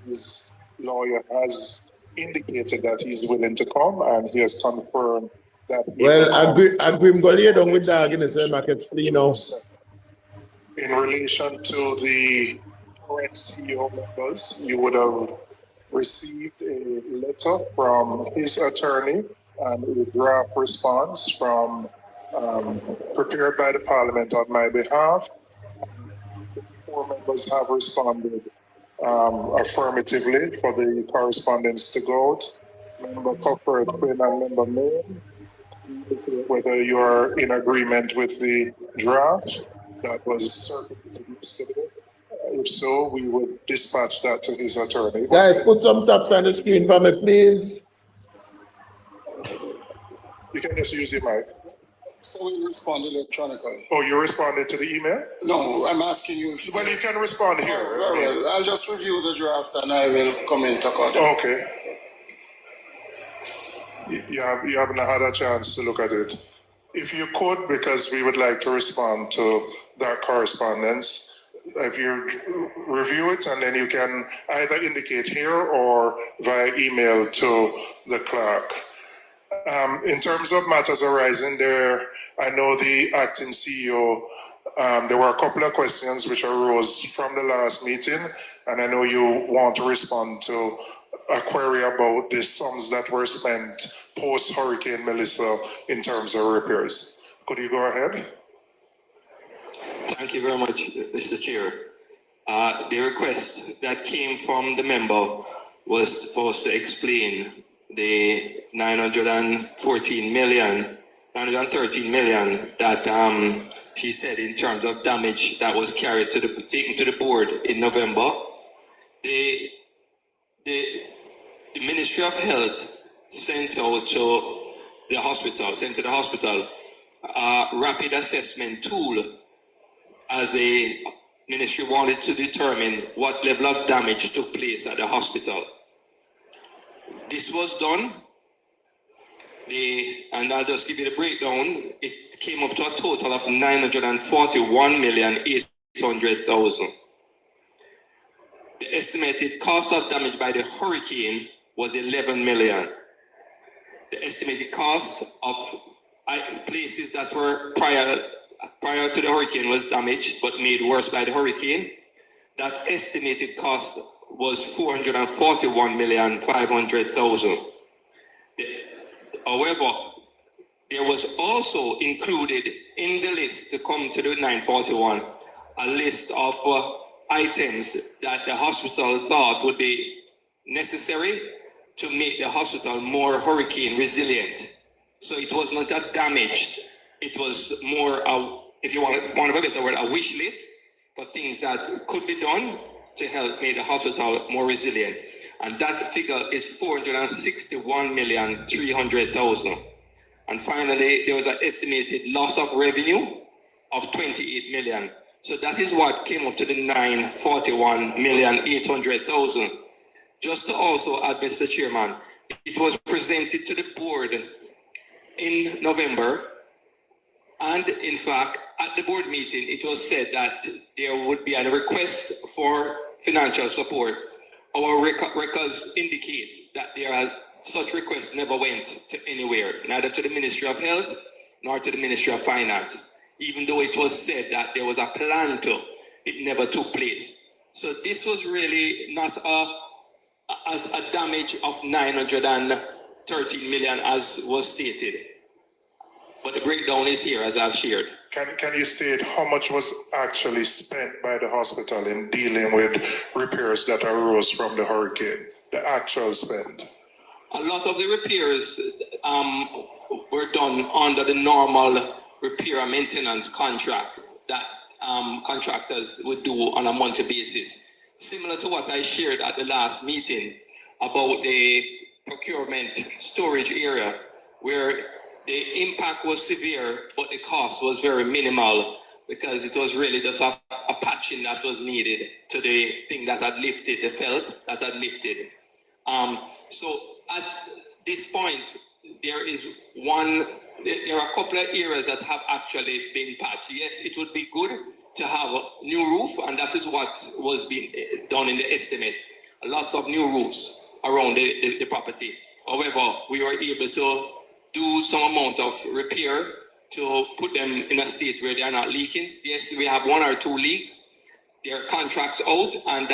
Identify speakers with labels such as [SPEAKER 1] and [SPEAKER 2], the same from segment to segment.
[SPEAKER 1] his lawyer has indicated that he's willing to come, and he has confirmed that.
[SPEAKER 2] Well, I'm going to down with that in the market, you know.
[SPEAKER 1] In relation to the current CEO members, you would have received a letter from his attorney and a draft response from prepared by the Parliament on my behalf. The 4 members have responded affirmatively for the correspondence to go out. Member Cockford, Quinn, and Member Main, whether you are in agreement with the draft that was circulated yesterday. If so, we would dispatch that to his attorney.
[SPEAKER 2] Guys, put some taps on the screen for me, please.
[SPEAKER 1] You can just use your mic.
[SPEAKER 3] So we respond electronically.
[SPEAKER 1] Oh, you responded to the email?
[SPEAKER 3] No, I'm asking you.
[SPEAKER 1] Well, you can respond here.
[SPEAKER 3] Oh, very well. I'll just review the draft and I will comment accordingly.
[SPEAKER 1] Okay. You haven't had a chance to look at it. If you could, because we would like to respond to that correspondence, if you review it and then you can either indicate here or via email to the clerk. In terms of matters arising there, I know the acting CEO, there were a couple of questions which arose from the last meeting, and I know you want to respond to a query about the sums that were spent post-Hurricane Melissa in terms of repairs. Could you go ahead?
[SPEAKER 4] Thank you very much, Mr. Chair. The request that came from the member was for us to explain the 913 million that he said in terms of damage that was carried to taken to the board in November. The Ministry of Health sent out to the hospital, a rapid assessment tool as a ministry wanted to determine what level of damage took place at the hospital. This was done, and I'll just give you the breakdown. It came up to a total of 941,800,000. The estimated cost of damage by the hurricane was 11 million. The estimated cost of places that were prior to the hurricane was damaged but made worse by the hurricane, that estimated cost was 441,500,000. However, there was also included in the list to come to the 941 a list of items that the hospital thought would be necessary to make the hospital more hurricane resilient. So it was not that damaged. It was more, if you want a better word, a wish list for things that could be done to help make the hospital more resilient. And that figure is 461,300,000. And finally, there was an estimated loss of revenue of 28 million. So that is what came up to the 941,800,000. Just to also add, Mr. Chairman, it was presented to the board in November. And in fact, at the board meeting, it was said that there would be a request for financial support. Our records indicate that such requests never went to anywhere, neither to the Ministry of Health nor to the Ministry of Finance. Even though it was said that there was a plan to, it never took place. So this was really not a damage of 913 million as was stated. But the breakdown is here, as I've shared.
[SPEAKER 1] Can you state how much was actually spent by the hospital in dealing with repairs that arose from the hurricane, the actual spend?
[SPEAKER 4] A lot of the repairs were done under the normal repair and maintenance contract that contractors would do on a monthly basis. Similar to what I shared at the last meeting about the procurement storage area, where the impact was severe, but the cost was very minimal because it was really just a patching that was needed to the thing that had lifted, the felt that had lifted. So at this point, there are a couple of areas that have actually been patched. Yes, it would be good to have a new roof, and that is what was being done in the estimate. lots of new roofs around the property. However, we were able to do some amount of repair to put them in a state where they are not leaking. Yes, we have 1 or 2 leaks. Their contracts out, and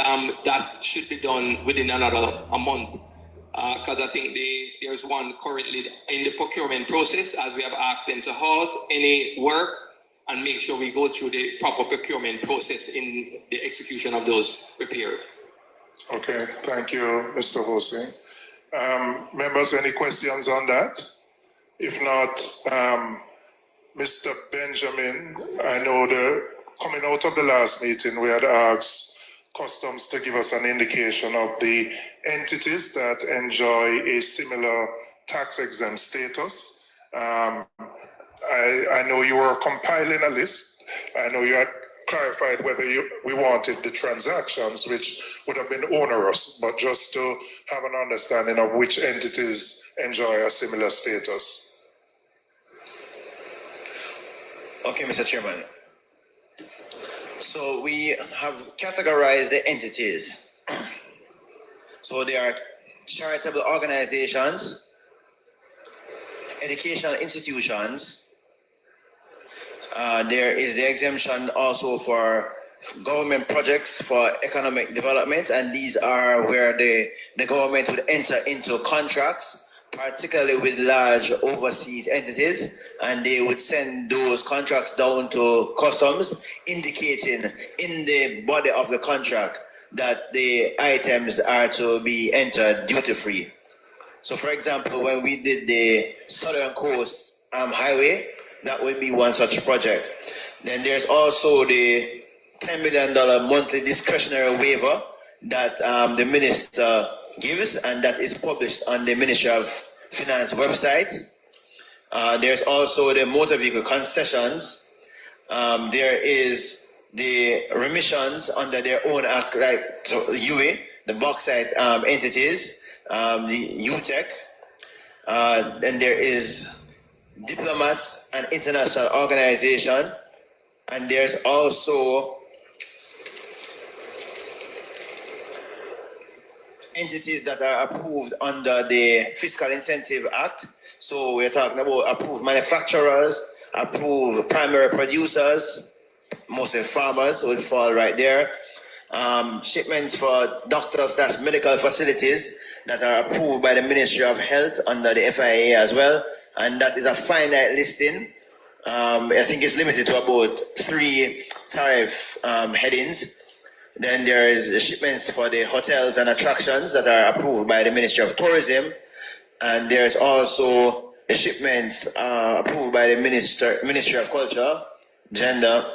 [SPEAKER 4] that should be done within a month. Because I think there's one currently in the procurement process, as we have asked them to halt any work and make sure we go through the proper procurement process in the execution of those repairs.
[SPEAKER 1] Okay, thank you, Mr. Hosing. Members, any questions on that? If not, Mr. Benjamin, I know coming out of the last meeting, we had asked Customs to give us an indication of the entities that enjoy a similar tax exempt status. I know you were compiling a list. I know you had clarified whether we wanted the transactions, which would have been onerous, but just to have an understanding of which entities enjoy a similar status.
[SPEAKER 5] Okay, Mr. Chairman. So we have categorized the entities. So there are charitable organizations, educational institutions. There is the exemption also for government projects for economic development, and these are where the government would enter into contracts, particularly with large overseas entities, and they would send those contracts down to Customs, indicating in the body of the contract that the items are to be entered duty-free. So for example, when we did the Southern Coast Highway, that would be one such project. Then there's also the $10 million monthly discretionary waiver that the minister gives, and that is published on the Ministry of Finance website. There's also the motor vehicle concessions. There is the remissions under their own act, like UE, the bauxite entities, the UTEC. Then there is diplomats and international organization, and there's also entities that are approved under the Fiscal Incentive Act. So we're talking about approved manufacturers, approved primary producers, mostly farmers would fall right there. Shipments for doctors / medical facilities that are approved by the Ministry of Health under the FIA as well. And that is a finite listing. I think it's limited to about 3 tariff headings. Then there is the shipments for the hotels and attractions that are approved by the Ministry of Tourism. And there's also the shipments approved by the Ministry of Culture, Gender,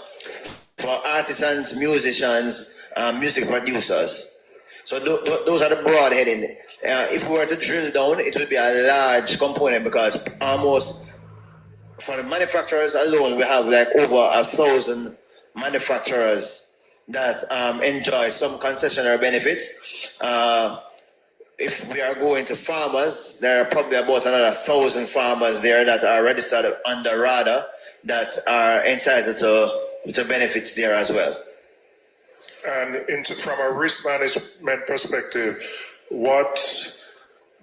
[SPEAKER 5] for artisans, musicians, music producers. So those are the broad heading. If we were to drill down, it would be a large component, because almost for the manufacturers alone, we have like over 1,000 manufacturers that enjoy some concessionary benefits. If we are going to farmers, there are probably about another 1,000 farmers there that are registered under RADA that are entitled to benefits there as well.
[SPEAKER 1] And from a risk management perspective, what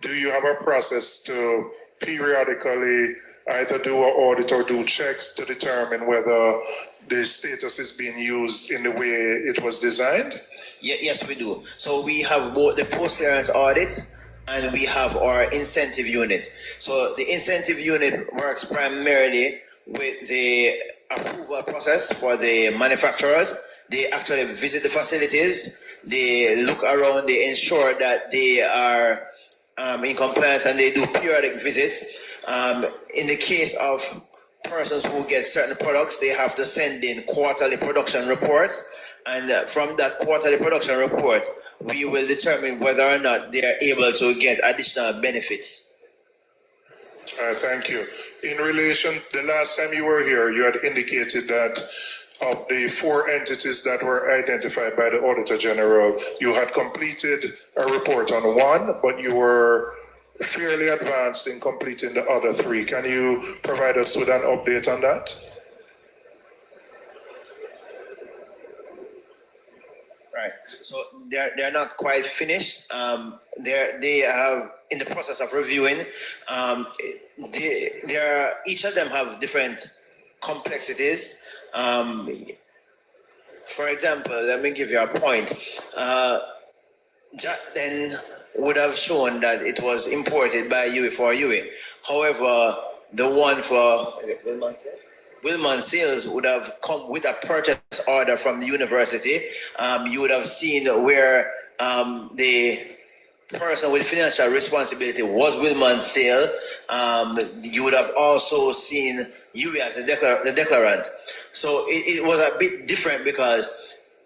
[SPEAKER 1] do you have a process to periodically either do an audit or do checks to determine whether the status is being used in the way it was designed?
[SPEAKER 5] Yes, we do. So we have both the post-clearance audit and we have our incentive unit. So the incentive unit works primarily with the approval process for the manufacturers. They actually visit the facilities, they look around, they ensure that they are in compliance, and they do periodic visits. In the case of persons who get certain products, they have to send in quarterly production reports, and from that quarterly production report, we will determine whether or not they are able to get additional benefits.
[SPEAKER 1] Thank you. In relation, the last time you were here, you had indicated that of the 4 entities that were identified by the Auditor General, you had completed a report on 1, but you were fairly advanced in completing the other 3. Can you provide us with an update on that?
[SPEAKER 5] Right. So they're not quite finished. They are in the process of reviewing. Each of them have different complexities. For example, let me give you a point. Jack then would have shown that it was imported by UE for UE. However, the one for Wilmon Sales would have come with a purchase order from the university. You would have seen where the person with financial responsibility was Wilmon Sale. You would have also seen UE as the declarant. So it was a bit different because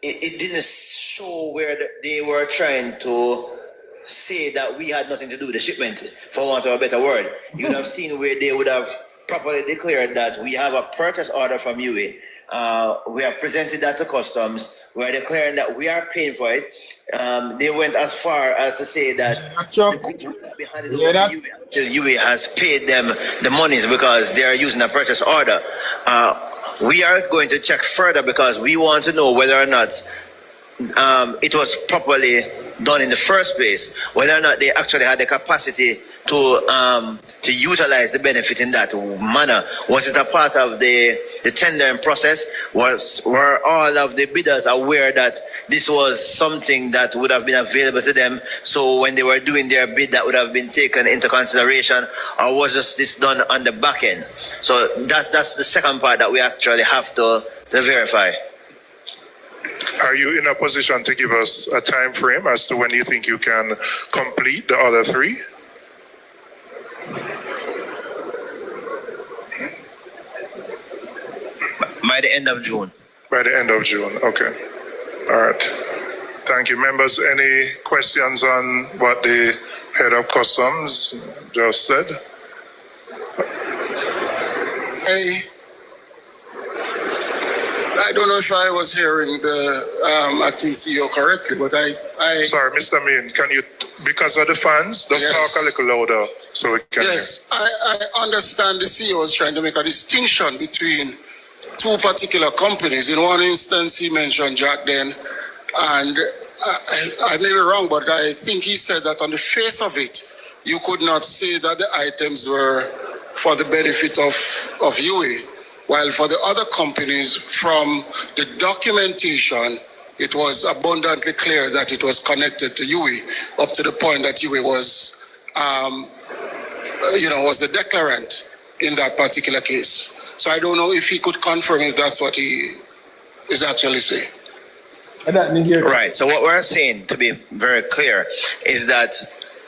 [SPEAKER 5] it didn't show where they were trying to say that we had nothing to do with the shipment, for want of a better word. You would have seen where they would have properly declared that we have a purchase order from UE. We have presented that to customs. We are declaring that we are paying for it. They went as far as to say that
[SPEAKER 2] Chuck,
[SPEAKER 5] the goods will not be handed
[SPEAKER 2] hear
[SPEAKER 5] over
[SPEAKER 2] that?
[SPEAKER 5] to UE until UE has paid them the monies because they are using a purchase order. We are going to check further because we want to know whether or not it was properly done in the first place, whether or not they actually had the capacity to utilize the benefit in that manner. Was it a part of the tendering process? Were all of the bidders aware that this was something that would have been available to them? So when they were doing their bid, that would have been taken into consideration, or was just this done on the back end? So that's the second part that we actually have to verify.
[SPEAKER 1] Are you in a position to give us a time frame as to when you think you can complete the other three?
[SPEAKER 5] By the end of June.
[SPEAKER 1] By the end of June, okay. All right. Thank you. Members, any questions on what the head of customs just said?
[SPEAKER 3] I don't know if I was hearing the acting CEO correctly, but I
[SPEAKER 1] Sorry, Mr. Mean, can you, because of the fans, just
[SPEAKER 3] Yes.
[SPEAKER 1] talk a little louder so we can hear.
[SPEAKER 3] yes, I understand the CEO is trying to make a distinction between two particular companies. In one instance, he mentioned Jack Den, and I may be wrong, but I think he said that on the face of it, you could not say that the items were for the benefit of UE, while for the other companies, from the documentation, it was abundantly clear that it was connected to UE, up to the point that UE was, was the declarant in that particular case. So I don't know if he could confirm if that's what he is actually saying.
[SPEAKER 5] Right. So what we're saying, to be very clear, is that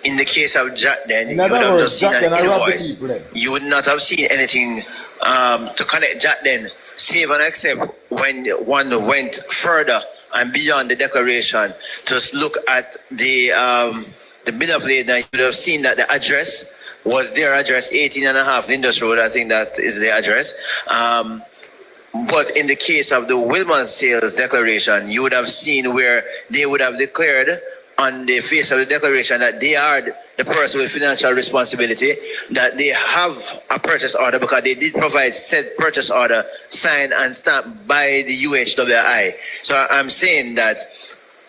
[SPEAKER 5] in the case of Jack Den, you would have just seen an invoice. You would not have seen anything to connect Jack Den, save and except when one went further and beyond the declaration to look at the bill of lading. You would have seen that the address was their address, 18.5 Indus Road. I think that is the address. But in the case of the Wilmon Sales declaration, you would have seen where they would have declared on the face of the declaration that they are the person with financial responsibility, that they have a purchase order because they did provide said purchase order signed and stamped by the UHWI. So I'm saying that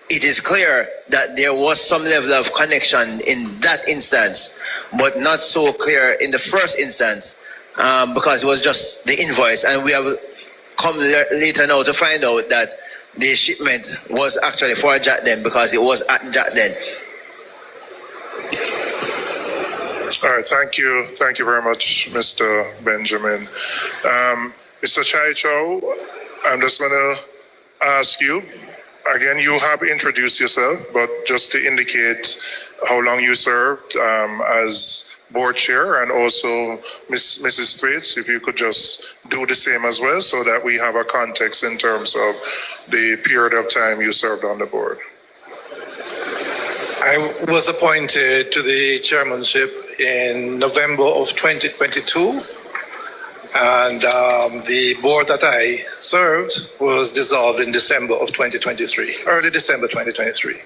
[SPEAKER 5] it is clear that there was some level of connection in that instance, but not so clear in the first instance because it was just the invoice. And we have come later now to find out that the shipment was actually for Jack Den because it was at Jack Den.
[SPEAKER 1] All right, thank you. Thank you very much, Mr. Benjamin. Mr. Chai Chow, I'm just going to ask you, again, you have introduced yourself, but just to indicate how long you served as board chair, and also Mrs. Thwaites, if you could just do the same as well so that we have a context in terms of the period of time you served on the board.
[SPEAKER 6] I was appointed to the chairmanship in November of 2022, and the board that I served was dissolved in December of 2023, early December 2023.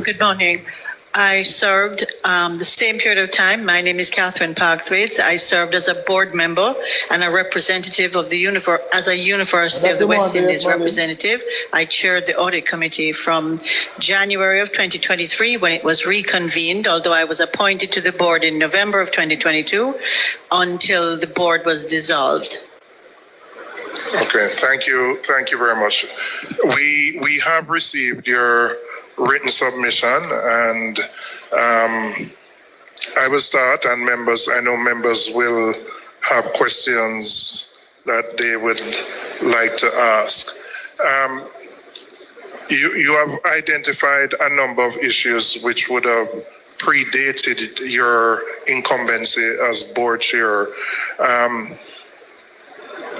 [SPEAKER 7] Good morning. I served the same period of time. My name is Catherine Parkthwaite. I served as a board member and a representative of the as a University of the West Indies representative. I chaired the audit committee from January of 2023 when it was reconvened, although I was appointed to the board in November of 2022 until the board was dissolved.
[SPEAKER 1] Okay, thank you very much. We have received your written submission, and I will start, and I know members will have questions that they would like to ask. You have identified a number of issues which would have predated your incumbency as board chair.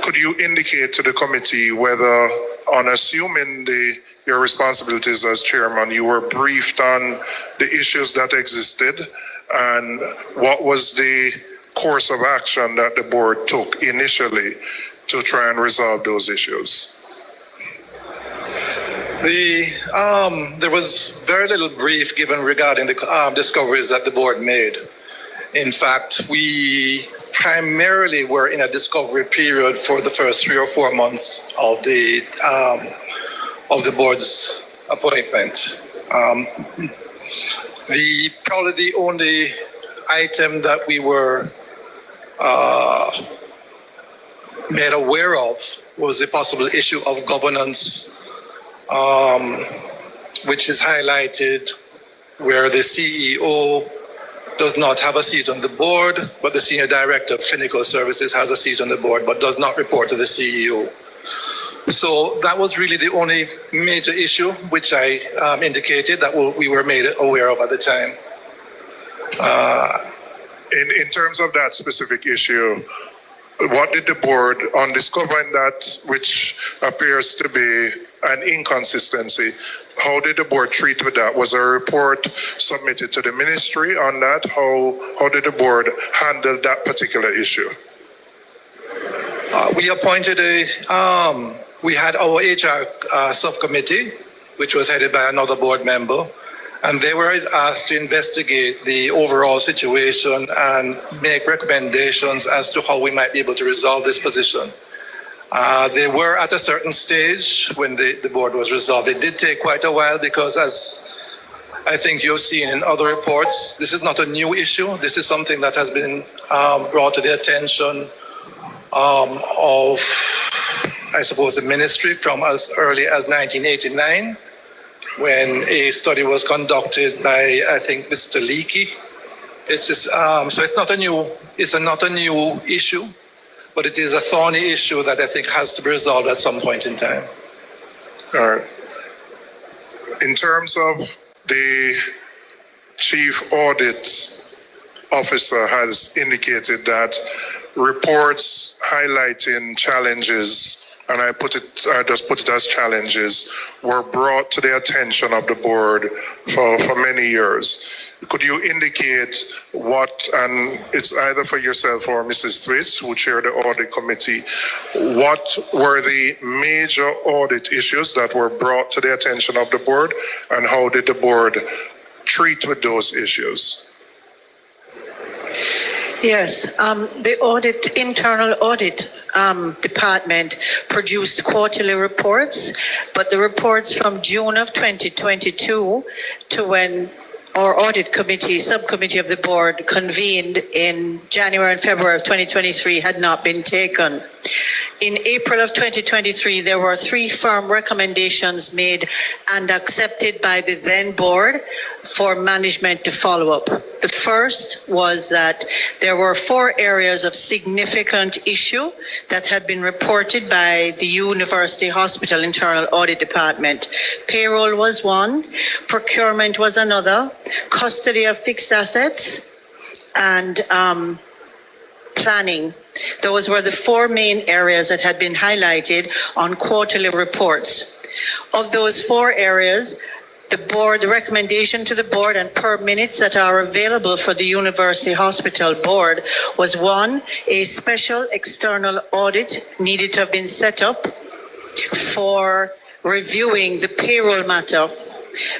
[SPEAKER 1] Could you indicate to the committee whether, on assuming your responsibilities as chairman, you were briefed on the issues that existed, and what was the course of action that the board took initially to try and resolve those issues?
[SPEAKER 6] There was very little brief given regarding the discoveries that the board made. In fact, we primarily were in a discovery period for the first 3 or 4 months of the board's appointment. Probably the only item that we were made aware of was the possible issue of governance, which is highlighted where the CEO does not have a seat on the board, but the Senior Director of Clinical Services has a seat on the board, but does not report to the CEO. So that was really the only major issue which I indicated that we were made aware of at the time.
[SPEAKER 1] In terms of that specific issue, what did the board, on discovering that which appears to be an inconsistency, how did the board treat with that? Was a report submitted to the ministry on that? How did the board handle that particular issue?
[SPEAKER 6] We appointed we had our HR subcommittee, which was headed by another board member, and they were asked to investigate the overall situation and make recommendations as to how we might be able to resolve this position. They were at a certain stage when the board was resolved. It did take quite a while because, as I think you've seen in other reports, this is not a new issue. This is something that has been brought to the attention of, I suppose, the ministry from as early as 1989, when a study was conducted by, I think, Mr. Leakey. So it's not a new issue, but it is a thorny issue that I think has to be resolved at some point in time.
[SPEAKER 1] All right. In terms of the chief audit officer has indicated that reports highlighting challenges, and I just put it as challenges, were brought to the attention of the board for many years. Could you indicate what, and it's either for yourself or Mrs. Thwaites, who chaired the audit committee, what were the major audit issues that were brought to the attention of the board, and how did the board treat with those issues?
[SPEAKER 7] Yes, the internal audit department produced quarterly reports, but the reports from June of 2022 to when our audit committee, subcommittee of the board, convened in January and February of 2023 had not been taken. In April of 2023, there were 3 firm recommendations made and accepted by the then board for management to follow up. The first was that there were 4 areas of significant issue that had been reported by the University Hospital Internal Audit Department. Payroll was one, procurement was another, custody of fixed assets, and planning. Those were the 4 main areas that had been highlighted on quarterly reports. Of those 4 areas, the recommendation to the board and per minutes that are available for the University Hospital board was 1, a special external audit needed to have been set up for reviewing the payroll matter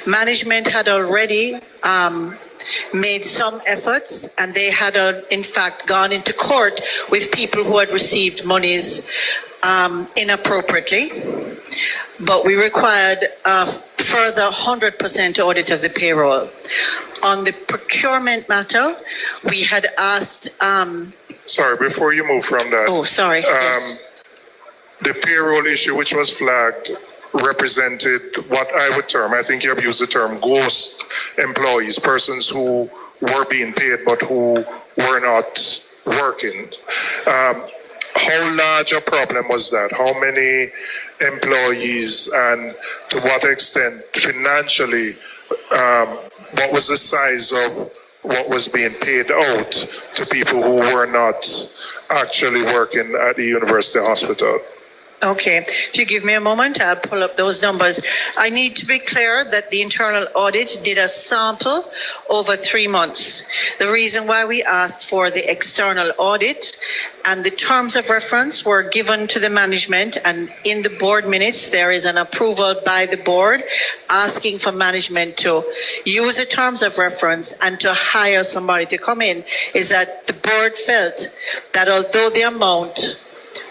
[SPEAKER 7] Management had already made some efforts, and they had in fact gone into court with people who had received monies inappropriately. But we required a further 100% audit of the payroll. On the procurement matter, we had asked.
[SPEAKER 1] Sorry, before you move from that.
[SPEAKER 7] Oh, sorry. Yes.
[SPEAKER 1] The payroll issue, which was flagged, represented what I would term, I think you have used the term, ghost employees, persons who were being paid but who were not working. How large a problem was that? How many employees, and to what extent financially, what was the size of what was being paid out to people who were not actually working at the university hospital?
[SPEAKER 7] Okay, if you give me a moment, I'll pull up those numbers. I need to be clear that the internal audit did a sample over 3 months. The reason why we asked for the external audit and the terms of reference were given to the management, and in the board minutes, there is an approval by the board asking for management to use the terms of reference and to hire somebody to come in, is that the board felt that although the amount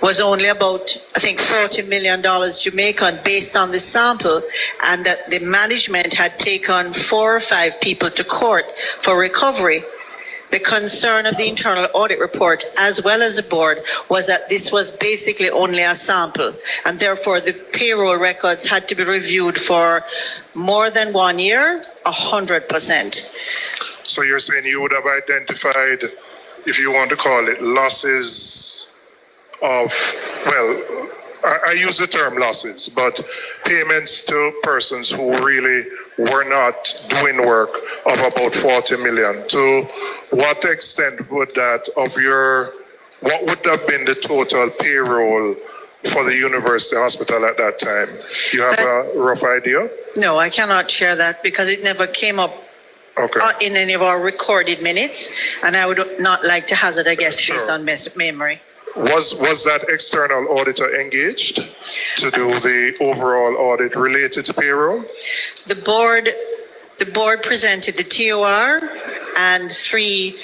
[SPEAKER 7] was only about, I think, $40 million Jamaican based on the sample, and that the management had taken 4 or 5 people to court for recovery. The concern of the internal audit report, as well as the board, was that this was basically only a sample, and therefore the payroll records had to be reviewed for more than 1 year, 100%.
[SPEAKER 1] So you're saying you would have identified, if you want to call it, losses of, well, I use the term losses, but payments to persons who really were not doing work of about 40 million. To what extent would that what would have been the total payroll for the university hospital at that time? You have a rough idea?
[SPEAKER 7] No, I cannot share that because it never came up in any of our recorded minutes, and I would not like to hazard a guess based on memory.
[SPEAKER 1] Was that external auditor engaged to do the overall audit related to payroll?
[SPEAKER 7] The board presented the TOR and 3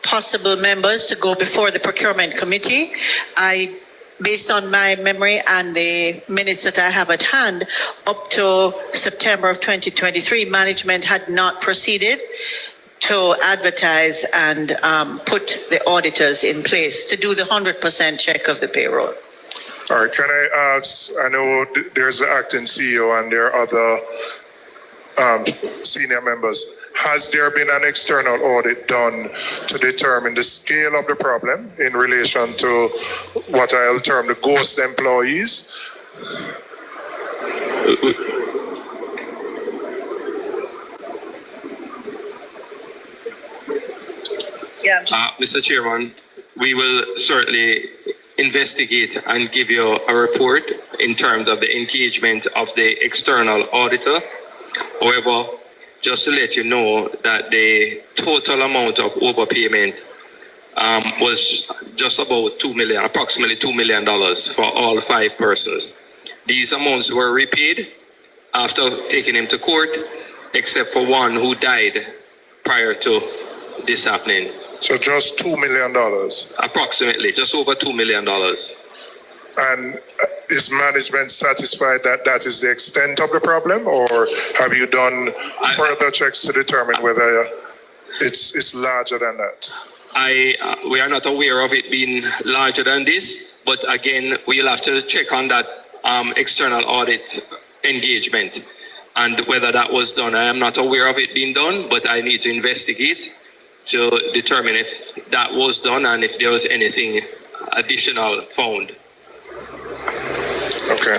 [SPEAKER 7] possible members to go before the procurement committee. Based on my memory and the minutes that I have at hand, up to September of 2023, management had not proceeded to advertise and put the auditors in place to do the 100% check of the payroll.
[SPEAKER 1] All right, can I ask, I know there's the acting CEO and there are other senior members. Has there been an external audit done to determine the scale of the problem in relation to what I'll term the ghost employees?
[SPEAKER 7] Yeah.
[SPEAKER 4] Mr. Chairman, we will certainly investigate and give you a report in terms of the engagement of the external auditor. However, just to let you know that the total amount of overpayment was just about approximately $2 million for all 5 persons. These amounts were repaid after taking him to court, except for one who died prior to this happening.
[SPEAKER 1] So just $2 million?
[SPEAKER 4] Approximately, just over $2 million.
[SPEAKER 1] And is management satisfied that that is the extent of the problem, or have you done further checks to determine whether it's larger than that?
[SPEAKER 4] We are not aware of it being larger than this, but again, we'll have to check on that external audit engagement and whether that was done. I am not aware of it being done, but I need to investigate to determine if that was done and if there was anything additional found.
[SPEAKER 1] Okay.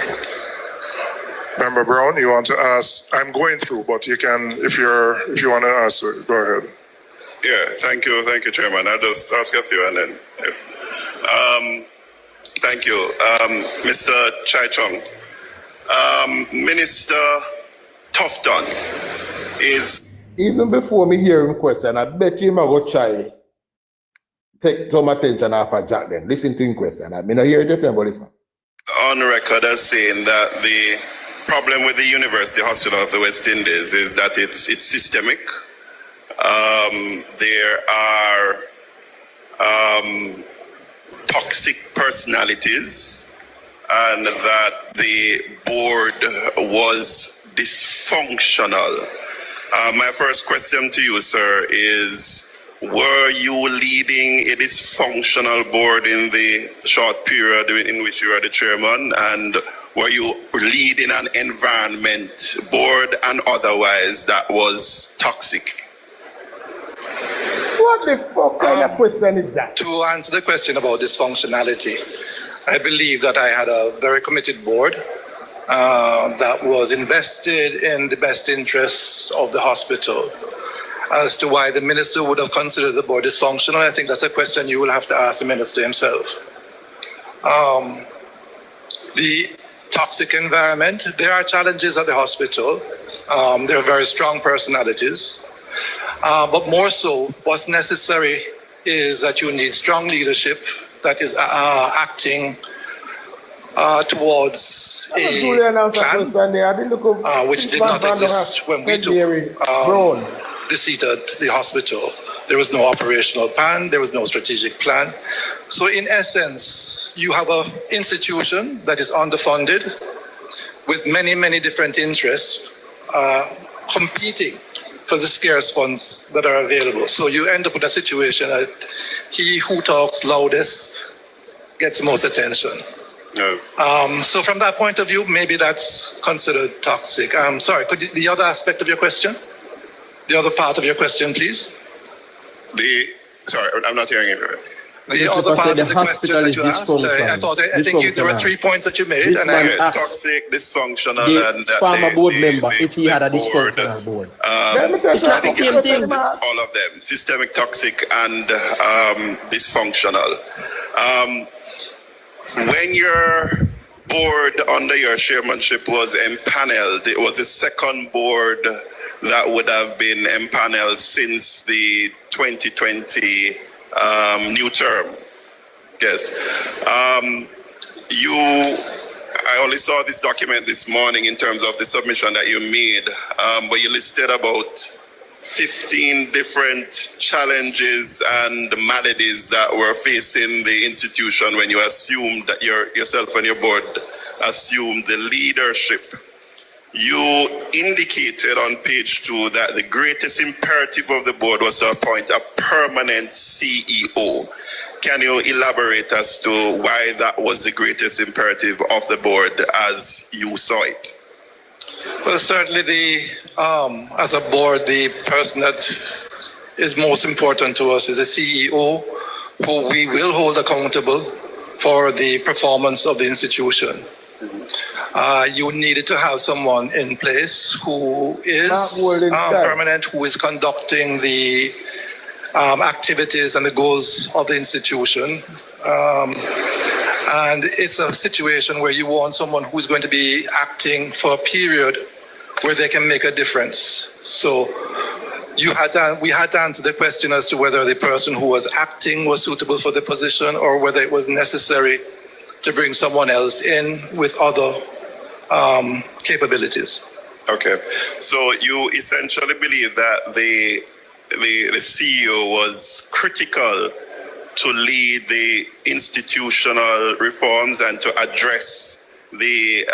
[SPEAKER 1] Member Brown, you want to ask? I'm going through, but you can, if you want to ask, go ahead.
[SPEAKER 8] Yeah, thank you, Chairman. I'll just ask a few and then. Thank you, Mr. Chai Chung. Minister Tufton is.
[SPEAKER 2] Even before me hearing question, I bet you might go try take some attention off of Jack then. Listen to him question. I mean, I hear it, but listen.
[SPEAKER 8] On record as saying that the problem with the University Hospital of the West Indies is that it's systemic. There are toxic personalities, and that the board was dysfunctional. My first question to you, sir, is were you leading a dysfunctional board in the short period in which you were the chairman, and were you leading an environment, board and otherwise, that was toxic?
[SPEAKER 2] What the fuck kind of question is that?
[SPEAKER 6] To answer the question about dysfunctionality, I believe that I had a very committed board that was invested in the best interests of the hospital. As to why the minister would have considered the board dysfunctional, I think that's a question you will have to ask the minister himself. The toxic environment, there are challenges at the hospital. There are very strong personalities. But more so, what's necessary is that you need strong leadership that is acting towards a plan, which did not exist when we took the seat at the hospital. There was no operational plan, there was no strategic plan. So in essence, you have an institution that is underfunded with many, many different interests competing for the scarce funds that are available. So you end up in a situation that he who talks loudest gets most attention.
[SPEAKER 8] Yes.
[SPEAKER 6] So from that point of view, maybe that's considered toxic. I'm sorry, could you, the other aspect of your question? The other part of your question, please?
[SPEAKER 8] Sorry, I'm not hearing it.
[SPEAKER 6] The other part of the question that you asked, I think there were 3 points that you made. And
[SPEAKER 8] Toxic, dysfunctional, and
[SPEAKER 9] former board member, if he had a dysfunctional board.
[SPEAKER 2] It's not the same thing.
[SPEAKER 8] All of them, systemic, toxic, and dysfunctional. When your board under your chairmanship was empaneled, it was the second board that would have been empaneled since the 2020 new term. Yes. I only saw this document this morning in terms of the submission that you made, but you listed about 15 different challenges and maladies that were facing the institution when you assumed that yourself and your board assumed the leadership. You indicated on page 2 that the greatest imperative of the board was to appoint a permanent CEO. Can you elaborate as to why that was the greatest imperative of the board as you saw it?
[SPEAKER 6] Well, certainly as a board, the person that is most important to us is the CEO, who we will hold accountable for the performance of the institution. You needed to have someone in place who is permanent, who is conducting the activities and the goals of the institution. And it's a situation where you want someone who's going to be acting for a period where they can make a difference. So we had to answer the question as to whether the person who was acting was suitable for the position or whether it was necessary to bring someone else in with other capabilities.
[SPEAKER 8] Okay, so you essentially believe that the CEO was critical to lead the institutional reforms and to address the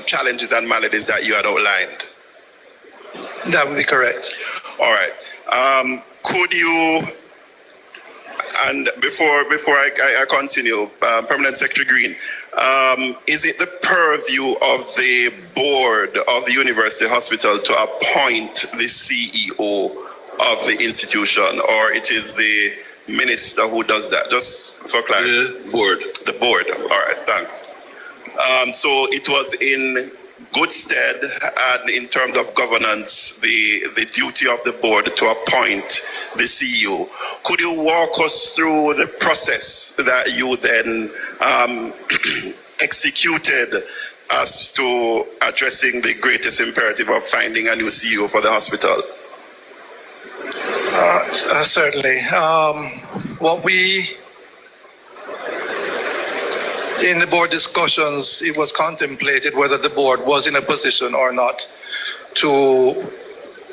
[SPEAKER 8] challenges and maladies that you had outlined?
[SPEAKER 6] That would be correct.
[SPEAKER 8] All right. Could you, and before I continue, Permanent Secretary Green, is it the purview of the board of the University Hospital to appoint the CEO of the institution, or it is the minister who does that? Just for clarity.
[SPEAKER 10] The board.
[SPEAKER 8] The board. All right, thanks. So it was in good stead, and in terms of governance, the duty of the board to appoint the CEO. Could you walk us through the process that you then executed as to addressing the greatest imperative of finding a new CEO for the hospital?
[SPEAKER 6] Certainly. What we in the board discussions, it was contemplated whether the board was in a position or not to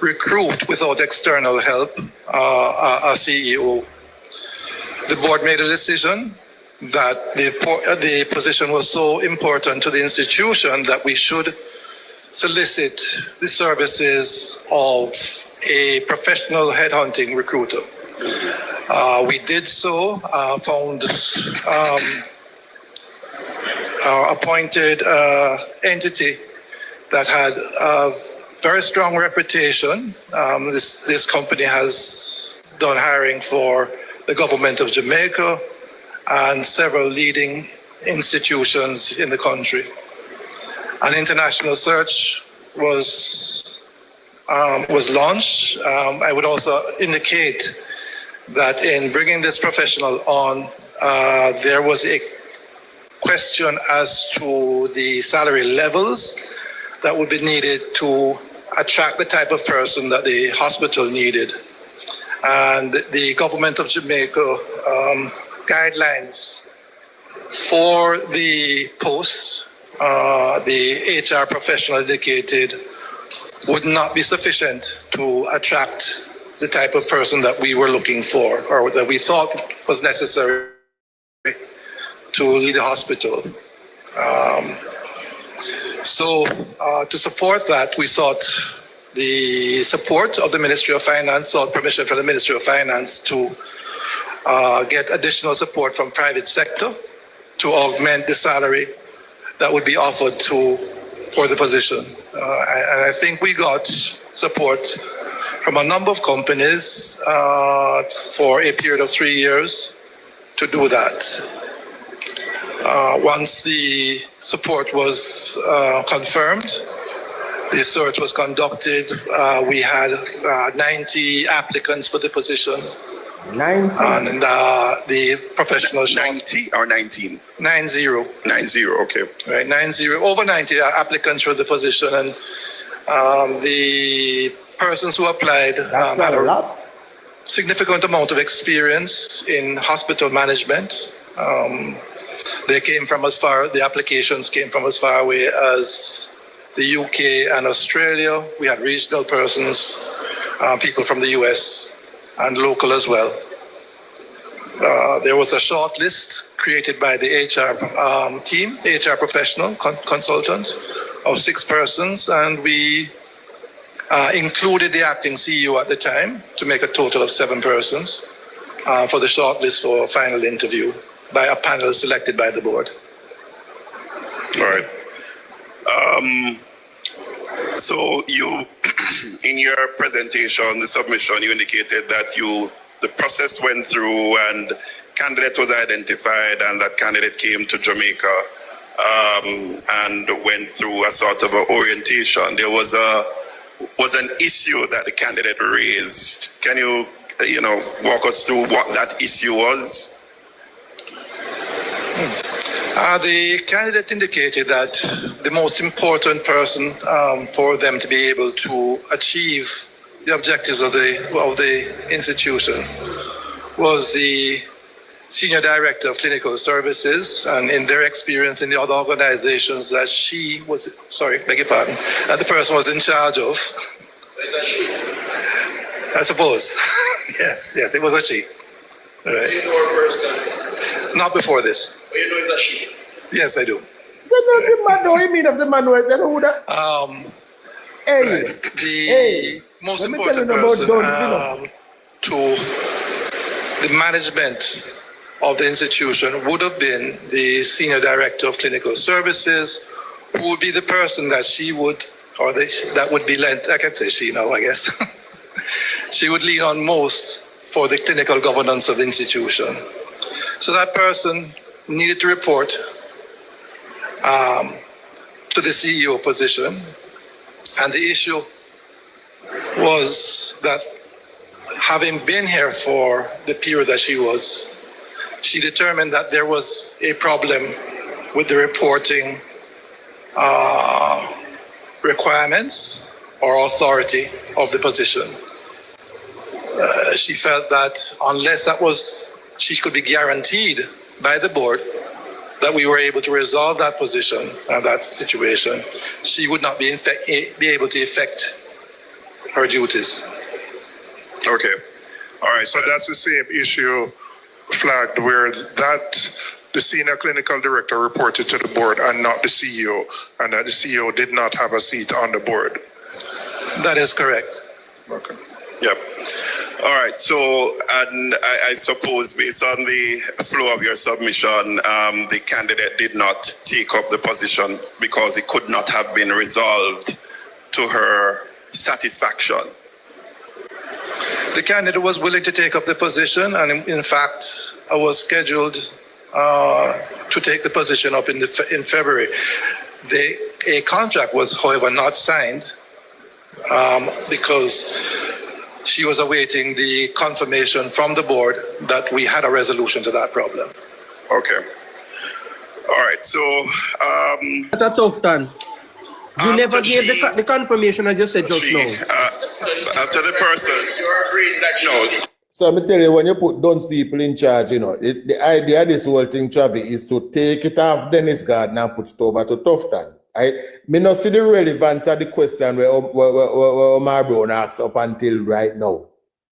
[SPEAKER 6] recruit without external help a CEO. The board made a decision that the position was so important to the institution that we should solicit the services of a professional headhunting recruiter. We did so, found appointed entity that had a very strong reputation. This company has done hiring for the government of Jamaica and several leading institutions in the country. An international search was launched. I would also indicate that in bringing this professional on, there was a question as to the salary levels that would be needed to attract the type of person that the hospital needed. And the government of Jamaica guidelines for the post, the HR professional indicated would not be sufficient to attract the type of person that we were looking for or that we thought was necessary to lead the hospital. So to support that, we sought the support of the Ministry of Finance, sought permission from the Ministry of Finance to get additional support from private sector to augment the salary that would be offered for the position. And I think we got support from a number of companies for a period of 3 years to do that. Once the support was confirmed, the search was conducted. We had 90 applicants for the position.
[SPEAKER 2] 90?
[SPEAKER 6] And the professional...
[SPEAKER 8] 90 or 19?
[SPEAKER 6] 90.
[SPEAKER 8] 90, okay.
[SPEAKER 6] Right, 90, over 90 applicants for the position. And the persons who applied had a significant amount of experience in hospital management. They came from as far, the applications came from as far away as the UK and Australia. We had regional persons, people from the US and local as well. There was a short list created by the HR team, HR professional consultant of 6 persons, and we included the acting CEO at the time to make a total of 7 persons for the short list for final interview by a panel selected by the board.
[SPEAKER 8] All right. So you, in your presentation, the submission, you indicated that the process went through and candidate was identified and that candidate came to Jamaica and went through a sort of an orientation. There was an issue that the candidate raised. Can you, walk us through what that issue was?
[SPEAKER 6] The candidate indicated that the most important person for them to be able to achieve the objectives of the institution was the Senior Director of Clinical Services, and in their experience in the other organizations that she was, that the person was in charge of. I suppose. yes, it was a she. Right.
[SPEAKER 10] Do you know her personally?
[SPEAKER 6] Not before this.
[SPEAKER 10] But you know it's a she?
[SPEAKER 6] Yes, I do.
[SPEAKER 2] The man, no, you mean of the man, they don't know that. Hey,
[SPEAKER 6] the most important person to the management of the institution would have been the Senior Director of Clinical Services, who would be the person that she would, or that would be lent, I can say she now, I guess. She would lean on most for the clinical governance of the institution. So that person needed to report to the CEO position. And the issue was that having been here for the period that she was, she determined that there was a problem with the reporting requirements or authority of the position. She felt that unless she could be guaranteed by the board that we were able to resolve that position and that situation, she would not be able to effect her duties.
[SPEAKER 8] Okay. All right.
[SPEAKER 1] So that's the same issue flagged where the senior clinical director reported to the board and not the CEO, and that the CEO did not have a seat on the board.
[SPEAKER 6] That is correct.
[SPEAKER 1] Okay.
[SPEAKER 8] Yep. All right. So, and I suppose based on the flow of your submission, the candidate did not take up the position because it could not have been resolved to her satisfaction.
[SPEAKER 6] The candidate was willing to take up the position, and in fact, I was scheduled to take the position up in February. A contract was, however, not signed because she was awaiting the confirmation from the board that we had a resolution to that problem.
[SPEAKER 8] Okay. All right. So,
[SPEAKER 9] That's a tough time. You never gave the confirmation I just said just now.
[SPEAKER 8] to the person.
[SPEAKER 10] You're agreeing that no.
[SPEAKER 2] So me tell you, when you put those people in charge, you know, the idea of this whole thing, Travis, is to take it off Dennis Garden and put it over to Tufton. Me not see the relevance of the question where Omar Brown asks up until right now.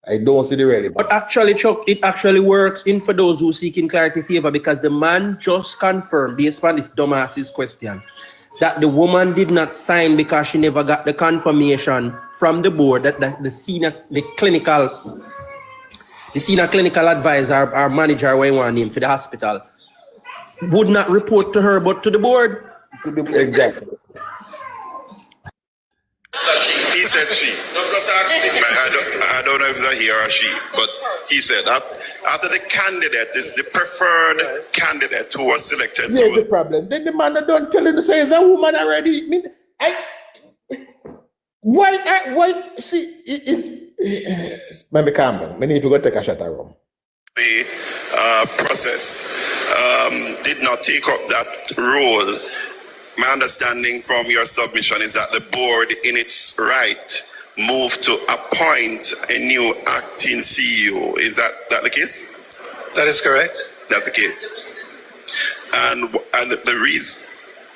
[SPEAKER 2] I don't see the relevance.
[SPEAKER 9] But actually, Chuck, it actually works in for those who seeking clarity favor because the man just confirmed, based on this dumbass's question, that the woman did not sign because she never got the confirmation from the board that the senior clinical advisor or manager, what you want name for the hospital, would not report to her but to the board.
[SPEAKER 2] Exactly.
[SPEAKER 8] He said she.
[SPEAKER 10] No, just ask him.
[SPEAKER 8] I don't know if it's a he or a she, but he said that after the candidate is the preferred candidate who was selected.
[SPEAKER 2] Here's the problem. Then the man don't tell you to say it's a woman already. Why see let me calm down. I need to go take a shot at rum.
[SPEAKER 8] The process did not take up that role. My understanding from your submission is that the board, in its right, moved to appoint a new acting CEO. Is that the case?
[SPEAKER 6] That is correct.
[SPEAKER 8] That's the case. And the reason,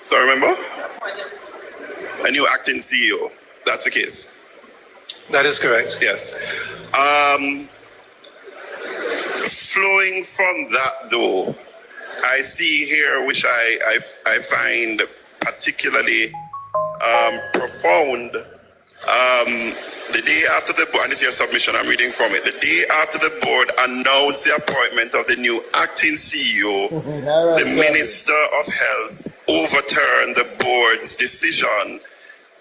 [SPEAKER 8] so remember? A new acting CEO. That's the case.
[SPEAKER 6] That is correct.
[SPEAKER 8] Yes. Flowing from that, though, I see here, which I find particularly profound. The day after the board, and this is your submission, I'm reading from it. The day after the board announced the appointment of the new acting CEO, the Minister of Health overturned the board's decision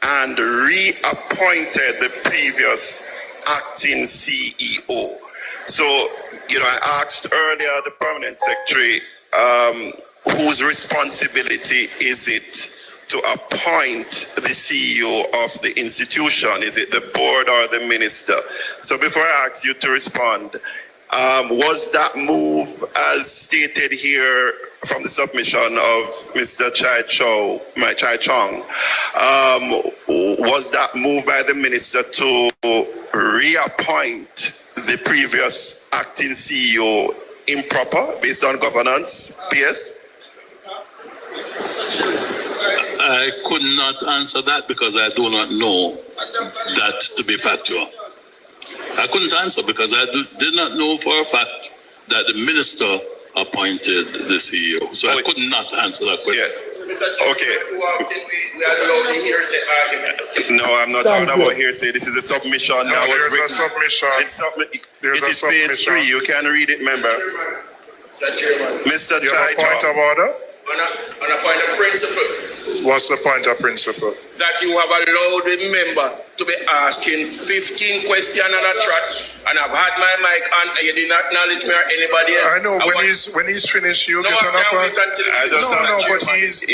[SPEAKER 8] and reappointed the previous acting CEO. So, you know, I asked earlier the permanent secretary, whose responsibility is it to appoint the CEO of the institution? Is it the board or the minister? So before I ask you to respond, was that move, as stated here from the submission of Mr. Chai Chong, was that move by the minister to reappoint the previous acting CEO improper based on governance, PS?
[SPEAKER 11] I could not answer that because I do not know that to be factual. I couldn't answer because I did not know for a fact that the minister appointed the CEO. So I could not answer that question.
[SPEAKER 8] Yes.
[SPEAKER 10] Okay. Too often we are allowed to hearsay argument.
[SPEAKER 8] No, I'm not talking about hearsay. This is a submission that was written.
[SPEAKER 1] There's a submission.
[SPEAKER 8] It is page 3. You can read it, member.
[SPEAKER 10] Mr. Chairman.
[SPEAKER 8] Mr.
[SPEAKER 1] You have a point
[SPEAKER 8] Chai
[SPEAKER 1] of order?
[SPEAKER 10] On a point of principle.
[SPEAKER 1] What's the point of principle?
[SPEAKER 10] That you have allowed a member to be asking 15 questions on a track, and I've had my mic on, and you did not acknowledge me or anybody else.
[SPEAKER 1] I know, when he's finished, you get an upper. But he's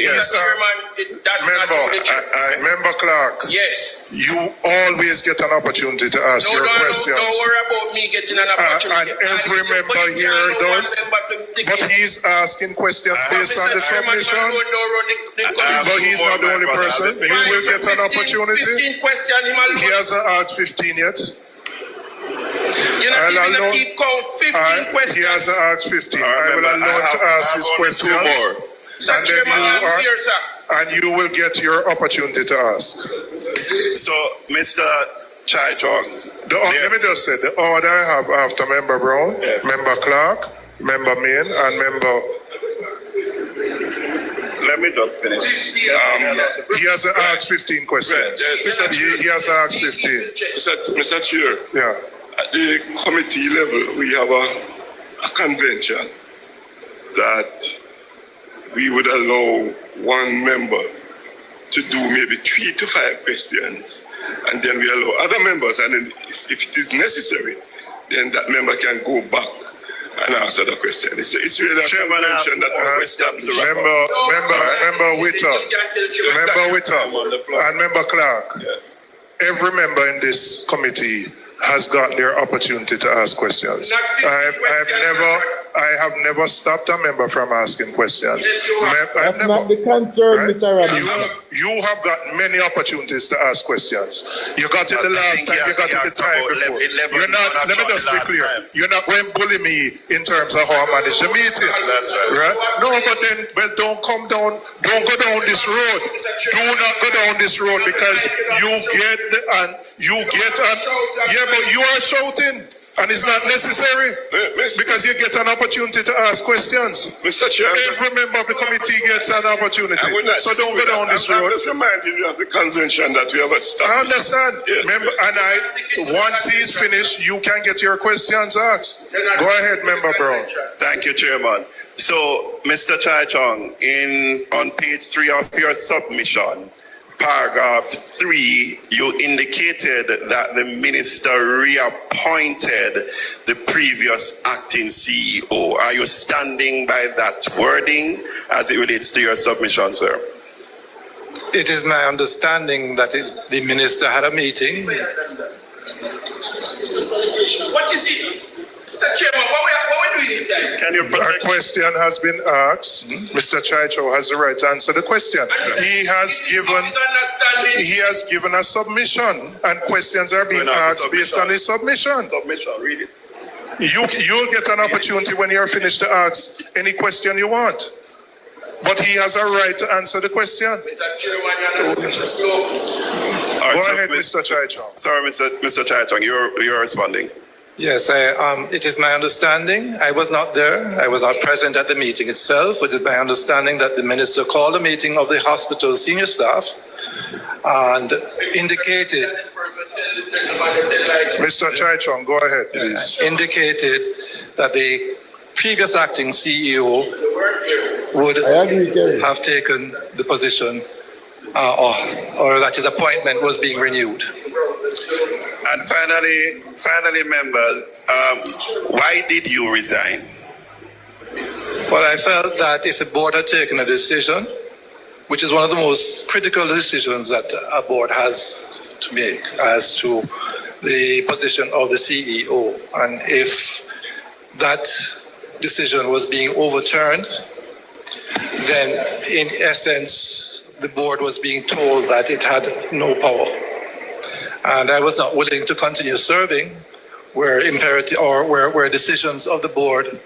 [SPEAKER 1] Member Clark.
[SPEAKER 10] Yes.
[SPEAKER 1] You always get an opportunity to ask your questions.
[SPEAKER 10] Don't worry about me getting an opportunity.
[SPEAKER 1] And every member here does. But he's asking questions based on the submission. But he's not the only person. You will get an opportunity.
[SPEAKER 10] 15 questions.
[SPEAKER 1] He hasn't asked 15 yet.
[SPEAKER 10] You're not even going to keep count 15 questions.
[SPEAKER 1] He hasn't asked 15. I will allow him to ask his questions.
[SPEAKER 8] Two more.
[SPEAKER 10] Sir
[SPEAKER 1] and then
[SPEAKER 10] Chairman, I'm
[SPEAKER 1] you
[SPEAKER 10] here, sir.
[SPEAKER 1] and you will get your opportunity to ask.
[SPEAKER 8] So, Mr. Chai Chong,
[SPEAKER 1] Let me just say, the order I have after Member Brown, Member Clark, Member Main, and Member...
[SPEAKER 8] let me just finish.
[SPEAKER 1] He has asked 15 questions. He has asked 15.
[SPEAKER 12] Mr. Chair,
[SPEAKER 1] Yeah.
[SPEAKER 12] at the committee level, we have a convention that we would allow one member to do maybe 3 to 5 questions, and then we allow other members, and then if it is necessary, then that member can go back and answer the question. It's really a convention that always stands to wrap up.
[SPEAKER 1] Member Witter, and Member Clark.
[SPEAKER 12] Yes.
[SPEAKER 1] Every member in this committee has got their opportunity to ask questions. I have never stopped a member from asking questions.
[SPEAKER 2] That's not the concern,
[SPEAKER 1] Right?
[SPEAKER 2] Mr. Robinson.
[SPEAKER 1] You have got many opportunities to ask questions. You got it the last time, you got it the time before. You're not, let me just be clear. You're not going to bully me in terms of how I manage the meeting.
[SPEAKER 8] That's right.
[SPEAKER 1] No, but then, don't come down, don't go down this road. Do not go down this road because you get, yeah, but you are shouting. And it's not necessary because you get an opportunity to ask questions.
[SPEAKER 12] Mr. Chair,
[SPEAKER 1] Every member of the committee gets an opportunity. So don't go down this road.
[SPEAKER 12] I'm just reminding you of the convention that we have established.
[SPEAKER 1] I understand.
[SPEAKER 12] Yes.
[SPEAKER 1] Member, once he's finished, you can get your questions asked. Go ahead, Member Brown.
[SPEAKER 8] Thank you, Chairman. So, Mr. Chai Chong, on page 3 of your submission, paragraph 3, you indicated that the minister reappointed the previous acting CEO. Are you standing by that wording as it relates to your submission, sir?
[SPEAKER 6] It is my understanding that the minister had a meeting.
[SPEAKER 10] What is it? Mr. Chairman, what we doing inside?
[SPEAKER 8] Can you
[SPEAKER 1] A
[SPEAKER 8] protect?
[SPEAKER 1] question has been asked. Mr. Chaicho has the right to answer the question. He has given a submission, and questions are being asked based on his submission.
[SPEAKER 8] Submission, read it.
[SPEAKER 1] You'll get an opportunity when you're finished to ask any question you want. But he has a right to answer the question.
[SPEAKER 8] All right,
[SPEAKER 1] Go
[SPEAKER 8] so
[SPEAKER 1] ahead, Mr. Chaicho.
[SPEAKER 8] Sorry, Mr. Chai Chong, you're responding.
[SPEAKER 6] Yes, it is my understanding. I was not there. I was not present at the meeting itself. It is my understanding that the minister called a meeting of the hospital senior staff and indicated,
[SPEAKER 1] Mr. Chaichong, go ahead, please.
[SPEAKER 6] indicated that the previous acting CEO would
[SPEAKER 2] I agree, Kerry.
[SPEAKER 6] have taken the position or that his appointment was being renewed.
[SPEAKER 8] And finally, members, why did you resign?
[SPEAKER 6] Well, I felt that if the board had taken a decision, which is one of the most critical decisions that a board has to make as to the position of the CEO, and if that decision was being overturned, then in essence, the board was being told that it had no power. And I was not willing to continue serving where imperative or where decisions of the board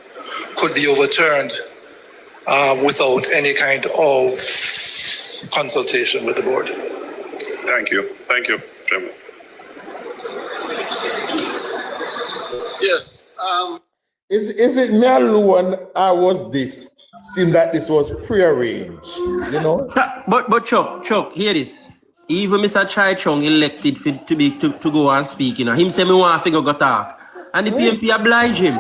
[SPEAKER 6] could be overturned without any kind of consultation with the board.
[SPEAKER 8] Thank you, Chairman.
[SPEAKER 3] Yes.
[SPEAKER 2] Is it me alone or was this? Seemed that this was prearranged, you know?
[SPEAKER 9] But Chuck, hear this. Even Mr. Chai Chung elected to go and speak, you know. Him say me want to go talk. And the PNP oblige him.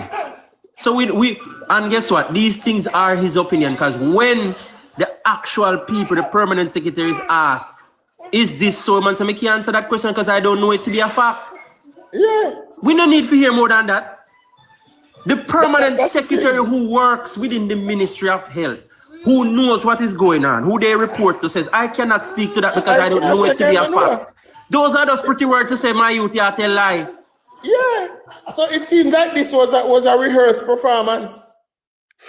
[SPEAKER 9] So we and guess what? These things are his opinion, because when the actual people, the permanent secretaries ask, is this so, man? So I can't answer that question because I don't know it to be a fact.
[SPEAKER 2] Yeah.
[SPEAKER 9] We don't need to hear more than that. The permanent secretary who works within the Ministry of Health, who knows what is going on, who they report to, says, I cannot speak to that because I don't know it to be a fact. Those are just pretty words to say, my youth, you are tell lie.
[SPEAKER 2] Yeah. So it seems like this was a rehearsed performance.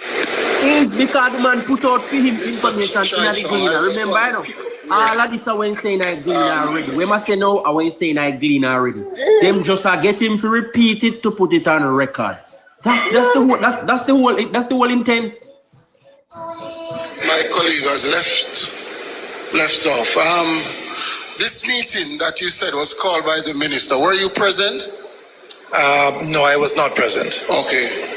[SPEAKER 9] It's because the man put out for him information in the Gleaner. Remember, I know. All of this I went saying I Gleaner already. When I say no, I went saying I Gleaner already. Them just get him to repeat it to put it on record. That's the whole intent.
[SPEAKER 3] my colleague has left off. This meeting that you said was called by the minister, were you present?
[SPEAKER 6] No, I was not present.
[SPEAKER 3] Okay.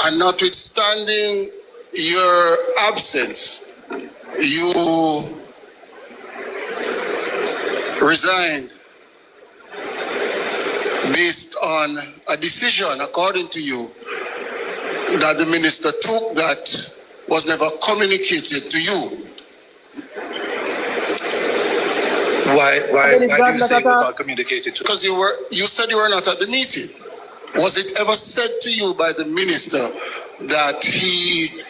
[SPEAKER 3] And notwithstanding your absence, you resigned based on a decision, according to you, that the minister took that was never communicated to you.
[SPEAKER 6] Why do you say it was not communicated to?
[SPEAKER 3] Because you said you were not at the meeting. Was it ever said to you by the minister that he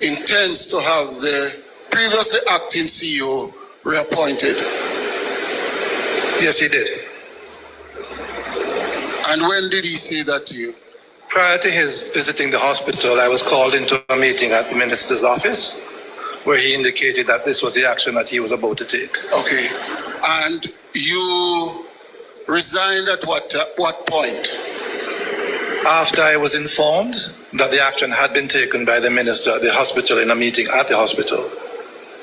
[SPEAKER 3] intends to have the previously acting CEO reappointed?
[SPEAKER 6] Yes, he did.
[SPEAKER 3] And when did he say that to you?
[SPEAKER 6] Prior to his visiting the hospital, I was called into a meeting at the minister's office where he indicated that this was the action that he was about to take.
[SPEAKER 3] Okay. And you resigned at what point?
[SPEAKER 6] After I was informed that the action had been taken by the minister at the hospital in a meeting at the hospital.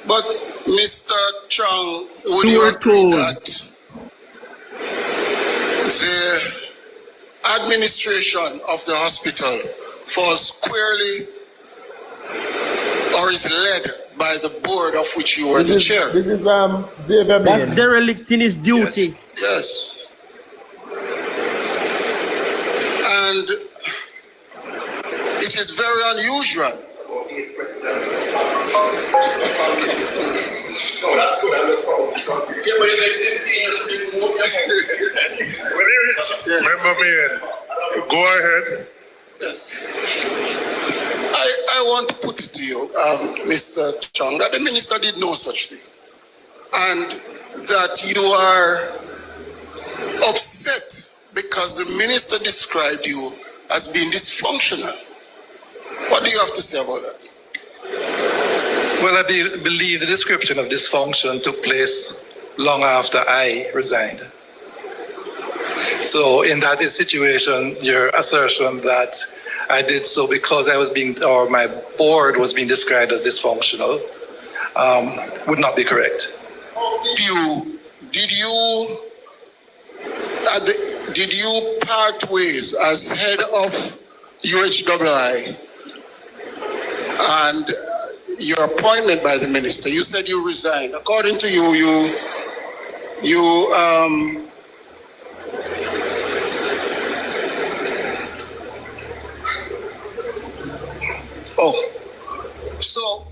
[SPEAKER 3] But Mr. Chang, would you agree that the administration of the hospital falls squarely or is led by the board of which you were the chair?
[SPEAKER 2] This is Xavier
[SPEAKER 9] That's
[SPEAKER 2] Bain.
[SPEAKER 9] derelict in his duty.
[SPEAKER 3] Yes. And it is very unusual.
[SPEAKER 1] Member Mayor, go ahead.
[SPEAKER 3] Yes. I want to put it to you, Mr. Chang, that the minister did no such thing. And that you are upset because the minister described you as being dysfunctional. What do you have to say about that?
[SPEAKER 6] Well, I believe the description of dysfunction took place long after I resigned. So in that situation, your assertion that I did so because I was or my board was being described as dysfunctional would not be correct.
[SPEAKER 3] Did you part ways as head of UHWI and your appointment by the minister? You said you resigned. According to you, so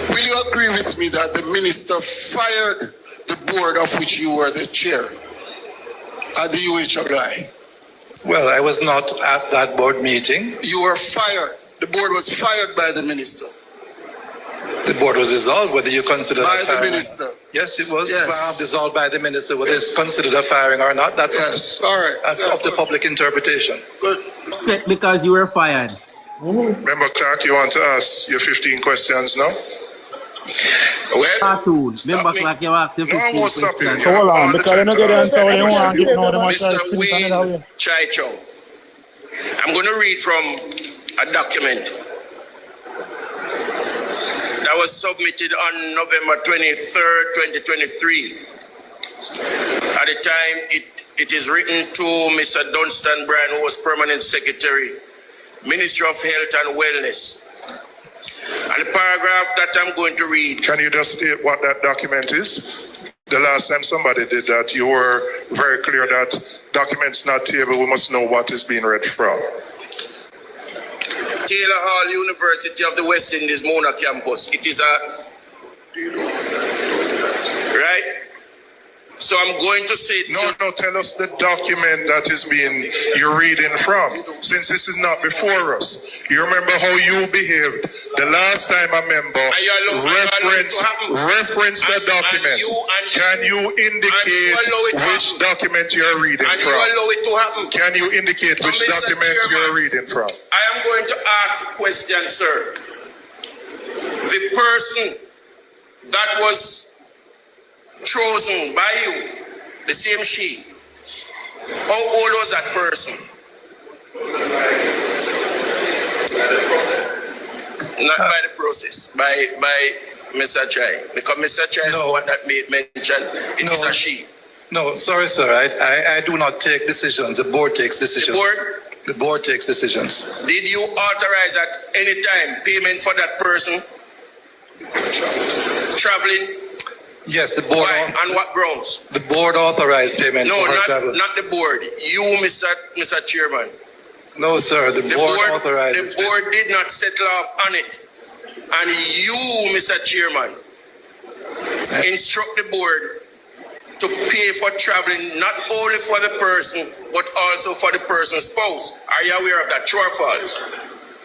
[SPEAKER 3] will you agree with me that the minister fired the board of which you were the chair at the UHWI?
[SPEAKER 6] Well, I was not at that board meeting.
[SPEAKER 3] You were fired. The board was fired by the minister.
[SPEAKER 6] The board was dissolved, whether you consider
[SPEAKER 3] By
[SPEAKER 6] that
[SPEAKER 3] the
[SPEAKER 6] firing.
[SPEAKER 3] minister.
[SPEAKER 6] Yes, it was
[SPEAKER 3] Yes.
[SPEAKER 6] dissolved by the minister, whether it's considered a firing or not. That's
[SPEAKER 3] All right.
[SPEAKER 6] that's up to public interpretation.
[SPEAKER 3] Good.
[SPEAKER 9] Upset because you were fired.
[SPEAKER 1] Member Clark, you want to ask your 15 questions now?
[SPEAKER 10] Well,
[SPEAKER 9] Cartoon. Remember, like you asked your
[SPEAKER 1] No, I
[SPEAKER 9] 15
[SPEAKER 1] won't stop you.
[SPEAKER 9] questions.
[SPEAKER 1] You have
[SPEAKER 13] Hold
[SPEAKER 1] all
[SPEAKER 13] on,
[SPEAKER 1] the
[SPEAKER 13] because you
[SPEAKER 1] time
[SPEAKER 13] don't
[SPEAKER 1] to
[SPEAKER 13] get the
[SPEAKER 1] ask
[SPEAKER 13] answer when you
[SPEAKER 1] questions.
[SPEAKER 13] want, give no them a chance
[SPEAKER 10] Mr.
[SPEAKER 13] to finish on it that way.
[SPEAKER 10] Wayne Chaicho, I'm going to read from a document that was submitted on November 23rd, 2023. At the time, it is written to Mr. Dunstan Bryan, who was Permanent Secretary, Ministry of Health and Wellness. And the paragraph that I'm going to read.
[SPEAKER 1] Can you just state what that document is? The last time somebody did that, you were very clear that documents not tabled, we must know what is being read from.
[SPEAKER 10] Taylor Hall, University of the West Indies, Mona campus. It is right? So I'm going to say...
[SPEAKER 1] No, tell us the document that is you're reading from. Since this is not before us. You remember how you behaved the last time a member referenced the document. Can you indicate which document you're reading
[SPEAKER 10] And you
[SPEAKER 1] from?
[SPEAKER 10] allow it to happen.
[SPEAKER 1] Can you indicate
[SPEAKER 10] So,
[SPEAKER 1] which
[SPEAKER 10] Mr.
[SPEAKER 1] document
[SPEAKER 10] Chairman,
[SPEAKER 1] you're reading from?
[SPEAKER 10] I am going to ask a question, sir. The person that was chosen by you, the same she, how old was that person? Not by the process by Mr. Chai? Because Mr. Chai is the one that made mention it is a she.
[SPEAKER 6] No, sorry, sir. I do not take decisions. The board takes decisions. The board takes decisions.
[SPEAKER 10] Did you authorize at any time payment for that person traveling?
[SPEAKER 6] Yes, the board.
[SPEAKER 10] Why? On what grounds?
[SPEAKER 6] The board authorized payment
[SPEAKER 10] No,
[SPEAKER 6] for her travel.
[SPEAKER 10] not the board. You, Mr. Chairman.
[SPEAKER 6] No, sir. The board authorized.
[SPEAKER 10] The board did not settle off on it. And you, Mr. Chairman, instruct the board to pay for traveling not only for the person, but also for the person's spouse. Are you aware of that? True or false?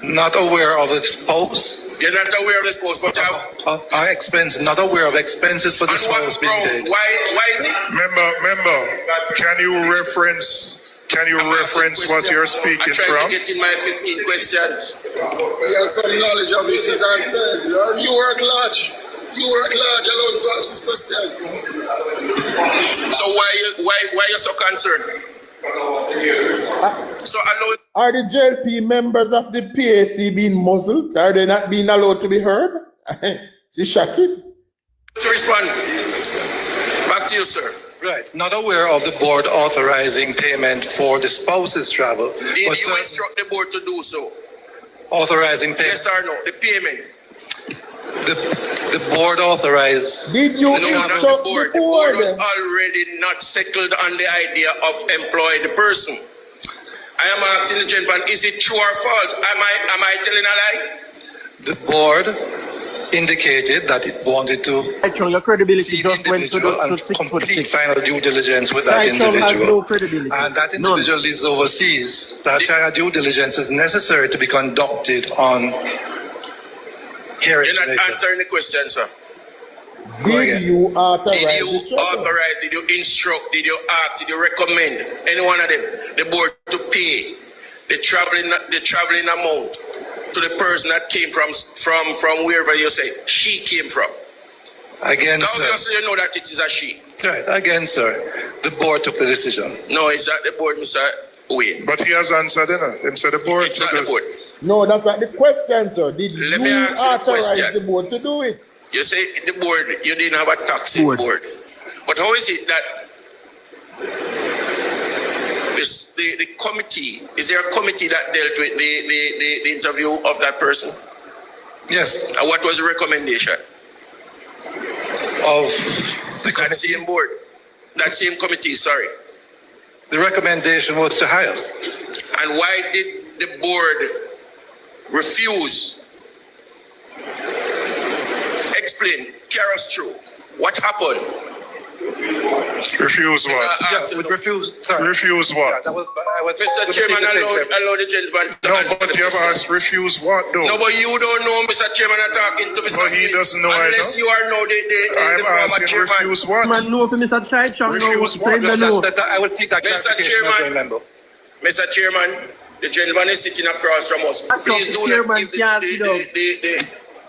[SPEAKER 6] Not aware of the spouse.
[SPEAKER 10] You're not aware of the spouse, but
[SPEAKER 6] Our expense, not aware of expenses for the
[SPEAKER 10] on what
[SPEAKER 6] spouse being
[SPEAKER 10] ground?
[SPEAKER 6] paid.
[SPEAKER 10] Why is it?
[SPEAKER 1] Member, can you reference what you're speaking
[SPEAKER 10] I'm trying
[SPEAKER 1] from?
[SPEAKER 10] to get in my 15 questions.
[SPEAKER 3] Yes, some knowledge of it is answered. You work large. You work large alone to answer this question.
[SPEAKER 10] So why you so concerned? So allow.
[SPEAKER 2] Are the JLP members of the PAC being muzzled? Are they not being allowed to be heard? It's shocking.
[SPEAKER 10] To respond. Back to you, sir.
[SPEAKER 6] Right. Not aware of the board authorizing payment for the spouse's travel.
[SPEAKER 10] Did you instruct the board to do so?
[SPEAKER 6] Authorizing payment.
[SPEAKER 10] Yes or no? The payment.
[SPEAKER 6] The board authorized.
[SPEAKER 2] Did you
[SPEAKER 10] No, not
[SPEAKER 2] instruct
[SPEAKER 10] the board.
[SPEAKER 2] the
[SPEAKER 10] The board
[SPEAKER 2] board?
[SPEAKER 10] was already not settled on the idea of employ the person. I am asking the gentleman, is it true or false? Am I telling a lie?
[SPEAKER 6] The board indicated that it wanted to
[SPEAKER 9] Actually, your credibility
[SPEAKER 6] see the
[SPEAKER 9] just went to
[SPEAKER 6] individual
[SPEAKER 9] the
[SPEAKER 6] and
[SPEAKER 9] 6 foot
[SPEAKER 6] complete
[SPEAKER 9] 6.
[SPEAKER 6] final due diligence with that
[SPEAKER 9] Right, Sean has
[SPEAKER 6] individual.
[SPEAKER 9] no credibility.
[SPEAKER 6] And that
[SPEAKER 9] None.
[SPEAKER 6] individual lives overseas. That final due diligence is necessary to be conducted on here in
[SPEAKER 10] You're not
[SPEAKER 6] Jamaica.
[SPEAKER 10] answering the question, sir.
[SPEAKER 2] Did you authorize
[SPEAKER 10] Did you
[SPEAKER 2] the travel?
[SPEAKER 10] authorize, did you instruct, did you ask, did you recommend any one of them, the board to pay the traveling amount to the person that came from wherever you say she came from?
[SPEAKER 6] Again, sir.
[SPEAKER 10] Obviously, you know that it is a she.
[SPEAKER 6] Right. Again, sir. The board took the decision.
[SPEAKER 10] No, it's not the board, Mr. Wayne.
[SPEAKER 1] But he has answered, him said the board.
[SPEAKER 10] It's not the board.
[SPEAKER 2] No, that's not the question, sir. Did
[SPEAKER 10] Let me
[SPEAKER 2] you
[SPEAKER 10] ask you a
[SPEAKER 2] authorize
[SPEAKER 10] question.
[SPEAKER 2] the board to do it?
[SPEAKER 10] You say the board, you didn't have a taxi board. But how is it that the committee, is there a committee that dealt with the interview of that person?
[SPEAKER 6] Yes.
[SPEAKER 10] And what was the recommendation?
[SPEAKER 6] Of the
[SPEAKER 10] That same board, that same committee, sorry.
[SPEAKER 6] The recommendation was to hire.
[SPEAKER 10] And why did the board refuse? Explain, carry us through. What happened?
[SPEAKER 1] Refuse what?
[SPEAKER 6] Yeah, with refuse. Sorry.
[SPEAKER 1] Refuse what?
[SPEAKER 6] Yeah, that was, I was
[SPEAKER 10] Mr. Chairman, allow the gentleman to
[SPEAKER 1] No,
[SPEAKER 10] answer
[SPEAKER 1] but
[SPEAKER 10] the
[SPEAKER 1] you have
[SPEAKER 10] question.
[SPEAKER 1] asked refuse what though?
[SPEAKER 10] No, but you don't know, Mr. Chairman, I'm talking to Mr.
[SPEAKER 1] But he
[SPEAKER 10] King.
[SPEAKER 1] doesn't know, I
[SPEAKER 10] Unless
[SPEAKER 1] know.
[SPEAKER 10] you are now the
[SPEAKER 1] I'm
[SPEAKER 10] former
[SPEAKER 1] asking
[SPEAKER 10] chairman.
[SPEAKER 1] refuse what?
[SPEAKER 9] Man, no, for Mr. Chai Chong, no,
[SPEAKER 1] Refuse what?
[SPEAKER 9] saying the no.
[SPEAKER 6] I would seek that
[SPEAKER 10] Mr.
[SPEAKER 6] clarification as
[SPEAKER 10] Chairman.
[SPEAKER 6] a member.
[SPEAKER 10] Mr. Chairman, the gentleman is sitting across from us.
[SPEAKER 9] That's
[SPEAKER 10] Please
[SPEAKER 9] not
[SPEAKER 10] do
[SPEAKER 9] the
[SPEAKER 10] not
[SPEAKER 9] chairman,
[SPEAKER 10] give
[SPEAKER 9] can't sit down.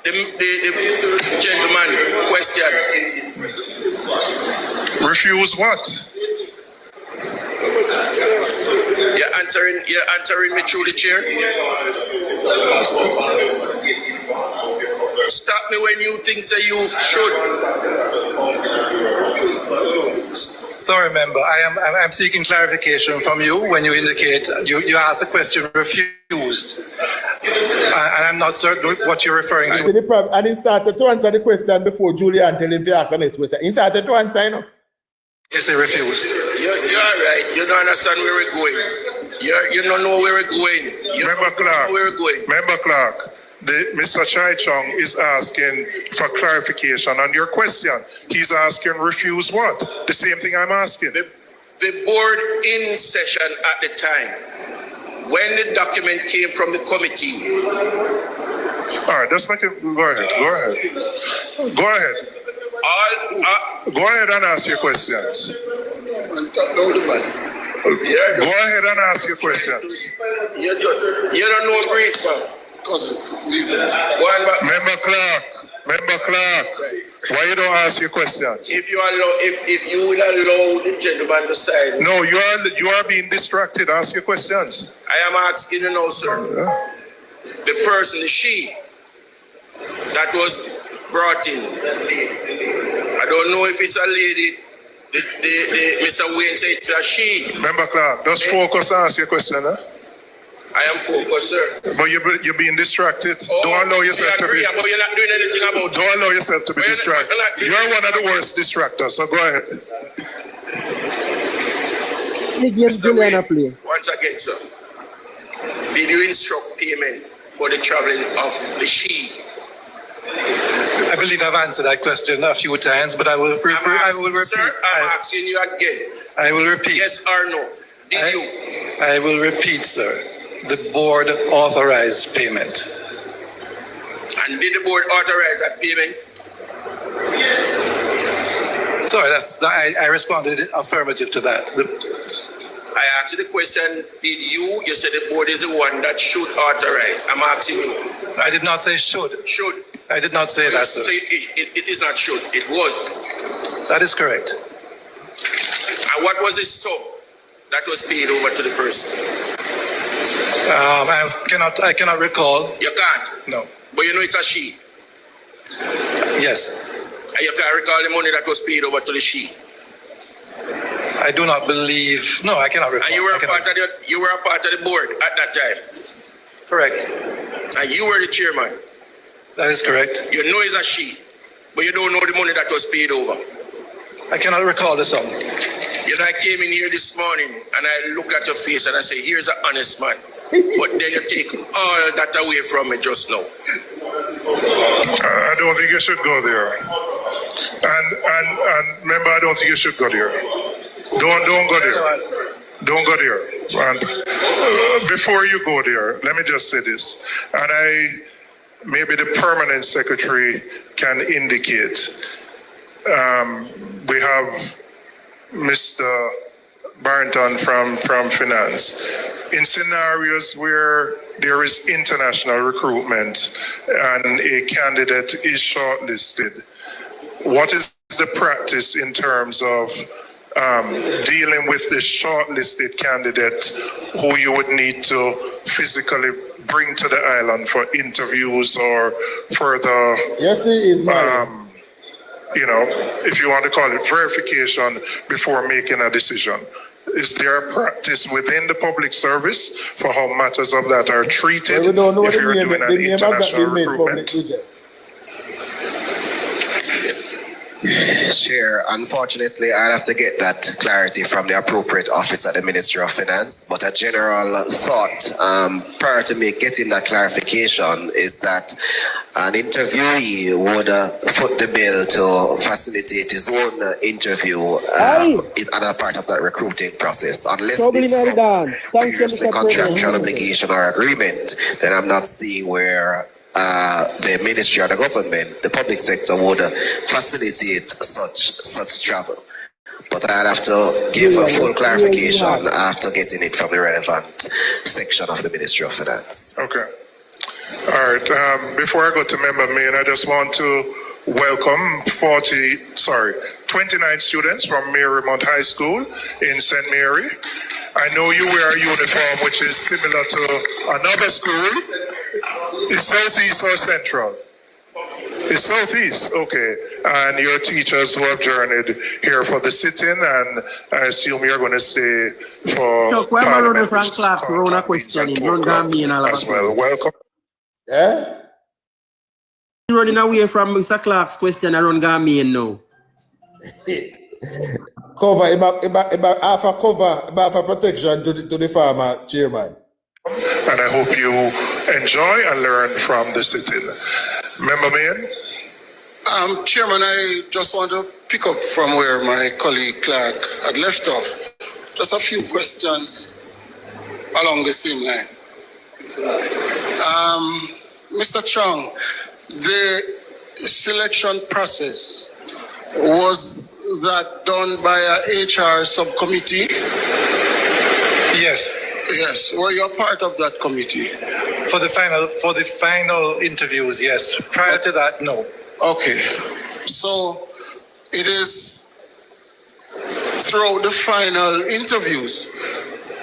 [SPEAKER 10] the gentleman questions.
[SPEAKER 1] Refuse what?
[SPEAKER 10] You're answering me through the chair. Stop me when you think that you should.
[SPEAKER 6] Sorry, member. I'm seeking clarification from you when you indicate you asked the question refused, and I'm not certain what you're referring
[SPEAKER 2] See
[SPEAKER 6] to.
[SPEAKER 2] the problem, and he started to answer the question before Julian tell him to ask the next question. He started to answer, you know.
[SPEAKER 6] Yes, they refused.
[SPEAKER 10] You're right. You don't understand where we're going. You don't know where we're going. You
[SPEAKER 1] Member
[SPEAKER 10] don't know
[SPEAKER 1] Clark.
[SPEAKER 10] where we're going.
[SPEAKER 1] Member Clark. Mr. Chai Chong is asking for clarification on your question. He's asking refuse what? The same thing I'm asking.
[SPEAKER 10] The board in session at the time, when the document came from the committee.
[SPEAKER 1] All right, let's make it. Go ahead. Go ahead. Go ahead and ask your questions. Go ahead and ask your questions.
[SPEAKER 10] You don't know brief, man.
[SPEAKER 1] Member Clark, why you don't ask your questions?
[SPEAKER 10] If you will allow the gentleman to sign.
[SPEAKER 1] No, you are being distracted. Ask your questions.
[SPEAKER 10] I am asking you now, sir.
[SPEAKER 1] Yeah.
[SPEAKER 10] The person, she, that was brought in. I don't know if it's a lady. Mr. Wayne said it's a she.
[SPEAKER 1] Member Clark, just focus and ask your question, huh?
[SPEAKER 10] I am focused, sir.
[SPEAKER 1] But you're being distracted. Don't allow yourself to be.
[SPEAKER 10] But you're not doing anything about it.
[SPEAKER 1] Don't allow yourself to be distracted. You're one of the worst distractors, so go ahead.
[SPEAKER 10] Mr. Wayne, once again, sir, did you instruct payment for the traveling of the she?
[SPEAKER 6] I believe I've answered that question a few times, but I will repeat.
[SPEAKER 10] Sir, I'm asking you again.
[SPEAKER 6] I will repeat.
[SPEAKER 10] Yes or no? Did you?
[SPEAKER 6] I will repeat, sir. The board authorized payment.
[SPEAKER 10] And did the board authorize that payment?
[SPEAKER 6] Sorry, I responded affirmative to that.
[SPEAKER 10] I asked you the question, did you? You said the board is the one that should authorize. I'm asking you.
[SPEAKER 6] I did not say should.
[SPEAKER 10] Should.
[SPEAKER 6] I did not say that, sir.
[SPEAKER 10] So it is not should. It was.
[SPEAKER 6] That is correct.
[SPEAKER 10] And what was the sum that was paid over to the person?
[SPEAKER 6] I cannot recall.
[SPEAKER 10] You can't?
[SPEAKER 6] No.
[SPEAKER 10] But you know it's a she?
[SPEAKER 6] Yes.
[SPEAKER 10] And you can't recall the money that was paid over to the she?
[SPEAKER 6] I do not believe. No, I cannot recall.
[SPEAKER 10] And you were a part of the board at that time?
[SPEAKER 6] Correct.
[SPEAKER 10] And you were the chairman?
[SPEAKER 6] That is correct.
[SPEAKER 10] You know it's a she, but you don't know the money that was paid over?
[SPEAKER 6] I cannot recall the sum.
[SPEAKER 10] You know, I came in here this morning and I look at your face and I say, here's an honest man. But then you take all that away from me just now.
[SPEAKER 1] I don't think you should go there. And remember, I don't think you should go there. Don't go there. Don't go there. And before you go there, let me just say this. And maybe the permanent secretary can indicate. We have Mr. Barrington from Finance. In scenarios where there is international recruitment and a candidate is shortlisted, what is the practice in terms of dealing with the shortlisted candidate who you would need to physically bring to the island for interviews or further?
[SPEAKER 2] Yes, he is,
[SPEAKER 1] you know, if you want to call it verification before making a decision. Is there a practice within the public service for how matters of that are treated if you're doing an international recruitment?
[SPEAKER 13] Chair, unfortunately, I'll have to get that clarity from the appropriate office at the Ministry of Finance. But a general thought prior to me getting that clarification is that an interviewee would foot the bill to facilitate his own interview is another part of that recruiting process. Unless it's previously contractual obligation or agreement, then I'm not seeing where the ministry or the government, the public sector would facilitate such travel. But I'd have to give a full clarification after getting it from the relevant section of the Ministry of Finance.
[SPEAKER 1] Okay. All right. Before I go to Member Main, I just want to welcome 29 students from Marymount High School in St. Mary. I know you wear a uniform which is similar to another school. It's Southeast or Central? It's Southeast, okay. And your teachers who have journeyed here for the sit-in, and I assume you're going to stay for as well. Welcome.
[SPEAKER 9] Yeah? Running away from Mr. Clark's question around Gambian now.
[SPEAKER 2] Half a protection to the farmer, Chairman.
[SPEAKER 1] And I hope you enjoy and learn from the sit-in. Member Main?
[SPEAKER 3] Chairman, I just want to pick up from where my colleague Clark had left off. Just a few questions along the same line. Mr. Chong, the selection process, was that done by a HR subcommittee?
[SPEAKER 6] Yes.
[SPEAKER 3] Yes. Were you a part of that committee?
[SPEAKER 6] For the final interviews, yes. Prior to that, no.
[SPEAKER 3] Okay. So it is throughout the final interviews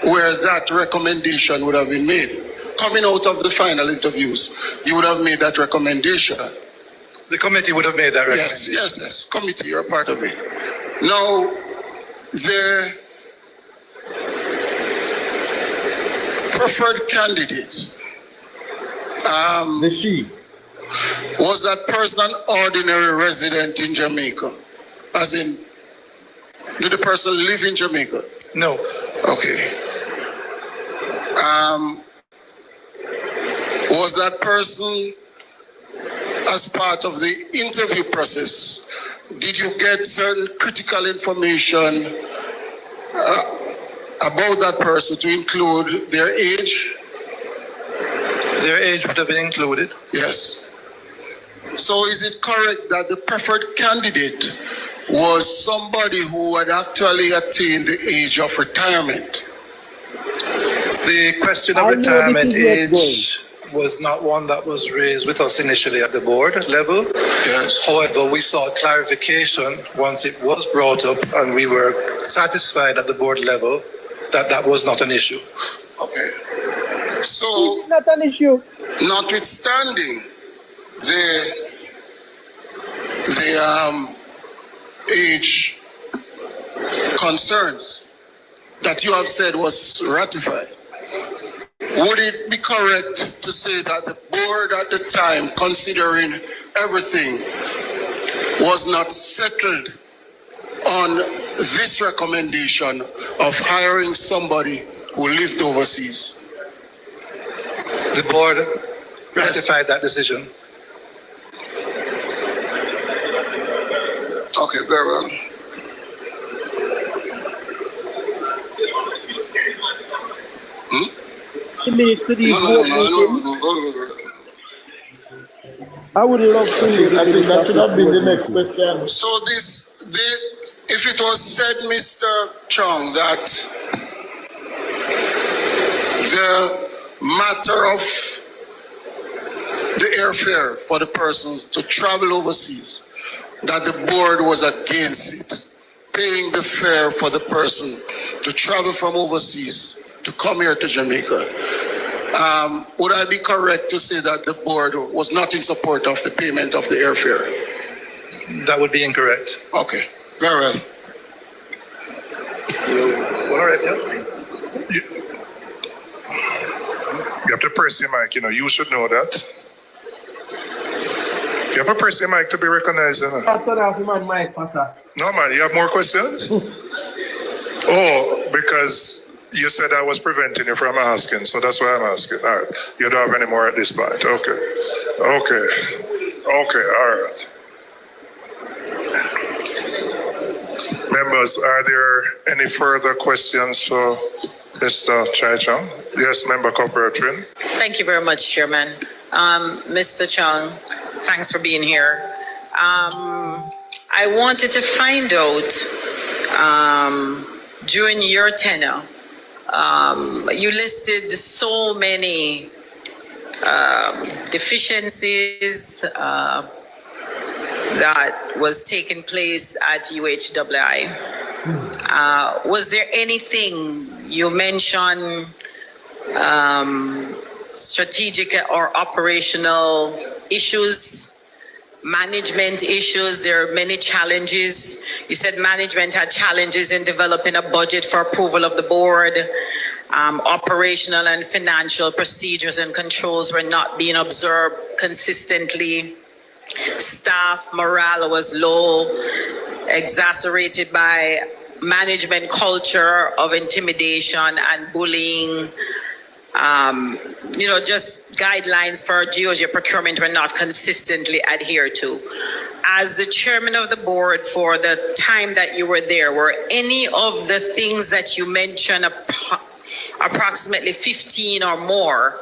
[SPEAKER 3] where that recommendation would have been made. Coming out of the final interviews, you would have made that recommendation.
[SPEAKER 6] The committee would have made that recommendation.
[SPEAKER 3] Yes. Committee, you're part of it. Now, the preferred candidate, was that person an ordinary resident in Jamaica? As in, did the person live in Jamaica?
[SPEAKER 6] No.
[SPEAKER 3] Okay. Was that person, as part of the interview process, did you get certain critical information about that person to include their age?
[SPEAKER 6] Their age would have been included.
[SPEAKER 3] Yes. So is it correct that the preferred candidate was somebody who had actually attained the age of retirement?
[SPEAKER 6] The question of retirement age was not one that was raised with us initially at the board level.
[SPEAKER 3] Yes.
[SPEAKER 6] However, we sought clarification once it was brought up, and we were satisfied at the board level that that was not an issue.
[SPEAKER 3] Okay. So,
[SPEAKER 9] Not an issue.
[SPEAKER 3] notwithstanding the age concerns that you have said was ratified, would it be correct to say that the board at the time, considering everything, was not settled on this recommendation of hiring somebody who lived overseas?
[SPEAKER 6] The board ratified that decision.
[SPEAKER 3] Okay, very well.
[SPEAKER 9] Minutes to these board meetings.
[SPEAKER 3] No.
[SPEAKER 9] I would love to hear.
[SPEAKER 2] I think that should have been the next question.
[SPEAKER 3] So if it was said, Mr. Chong, that the matter of the airfare for the persons to travel overseas, that the board was against it, paying the fare for the person to travel from overseas to come here to Jamaica, would I be correct to say that the board was not in support of the payment of the airfare?
[SPEAKER 6] That would be incorrect.
[SPEAKER 3] Okay, very well.
[SPEAKER 6] All right, yeah.
[SPEAKER 1] You have to press your mic, you should know that. You have to press your mic to be recognized.
[SPEAKER 9] I'll turn off my mic, Pastor.
[SPEAKER 1] No, man, you have more questions? Oh, because you said I was preventing you from asking, so that's why I'm asking. All right. You don't have any more at this point. Okay, all right. Members, are there any further questions for Mr. Chai Chong? Yes, Member Corporation.
[SPEAKER 7] Thank you very much, Chairman. Mr. Chung, thanks for being here. I wanted to find out, during your tenure, you listed so many deficiencies that was taking place at UHWI. Was there anything you mentioned, strategic or operational issues, management issues? There are many challenges. You said management had challenges in developing a budget for approval of the board. Operational and financial procedures and controls were not being observed consistently. Staff morale was low, exacerbated by management culture of intimidation and bullying. Just guidelines for GOG procurement were not consistently adhered to. As the chairman of the board for the time that you were there, were any of the things that you mentioned, approximately 15 or more,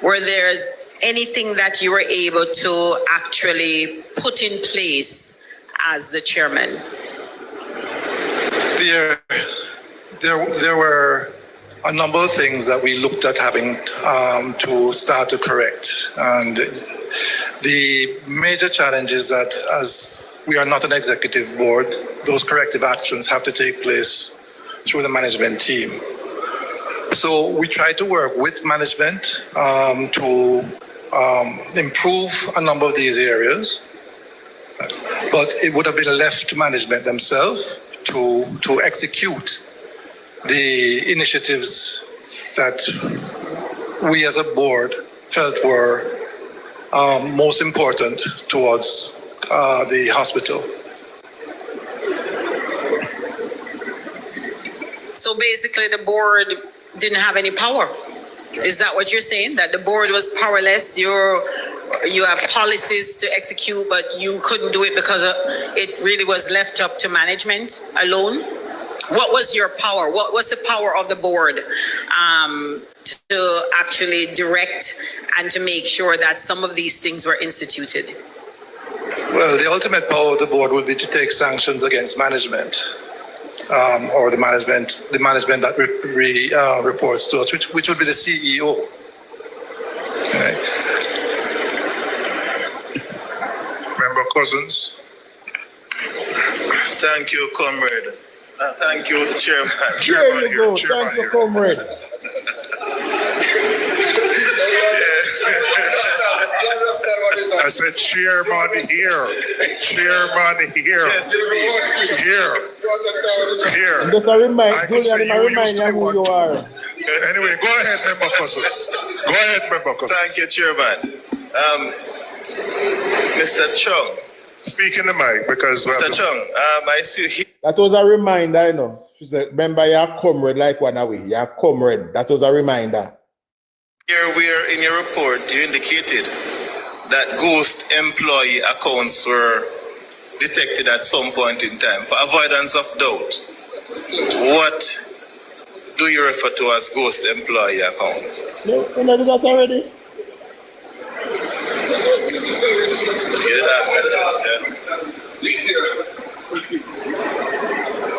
[SPEAKER 7] were there anything that you were able to actually put in place as the chairman?
[SPEAKER 6] There were a number of things that we looked at having to start to correct. And the major challenge is that as we are not an executive board, those corrective actions have to take place through the management team. So we try to work with management to improve a number of these areas. but it would have been left to management themselves to execute the initiatives that we as a board felt were most important towards the hospital.
[SPEAKER 7] So basically, the board didn't have any power. Is that what you're saying? That the board was powerless? You have policies to execute, but you couldn't do it because it really was left up to management alone? What was your power? What was the power of the board to actually direct and to make sure that some of these things were instituted?
[SPEAKER 6] Well, the ultimate power of the board would be to take sanctions against management, or the management that reports to us, which would be the CEO. Okay.
[SPEAKER 1] Member Cousins.
[SPEAKER 10] Thank you, comrade. Thank you, Chairman.
[SPEAKER 2] There you go. Thank you, comrade.
[SPEAKER 1] I said chairman here. Chairman here. Here. Here.
[SPEAKER 2] Just a reminder,
[SPEAKER 1] I could say
[SPEAKER 2] Julian,
[SPEAKER 1] you
[SPEAKER 2] remind
[SPEAKER 1] used
[SPEAKER 2] you
[SPEAKER 1] to be
[SPEAKER 2] who
[SPEAKER 1] one
[SPEAKER 2] you
[SPEAKER 1] too.
[SPEAKER 2] are.
[SPEAKER 1] Anyway, go ahead, Member Cousins. Go ahead, Member Cousins.
[SPEAKER 10] Thank you, Chairman. Mr. Chung.
[SPEAKER 1] Speak in the mic because
[SPEAKER 10] Mr. Chung, I see here.
[SPEAKER 2] That was a reminder, you know. She said, remember your comrade like one away. Your comrade. That was a reminder.
[SPEAKER 10] Here, where in your report you indicated that ghost employee accounts were detected at some point in time. For avoidance of doubt, what do you refer to as ghost employee accounts?
[SPEAKER 2] No, you know that already?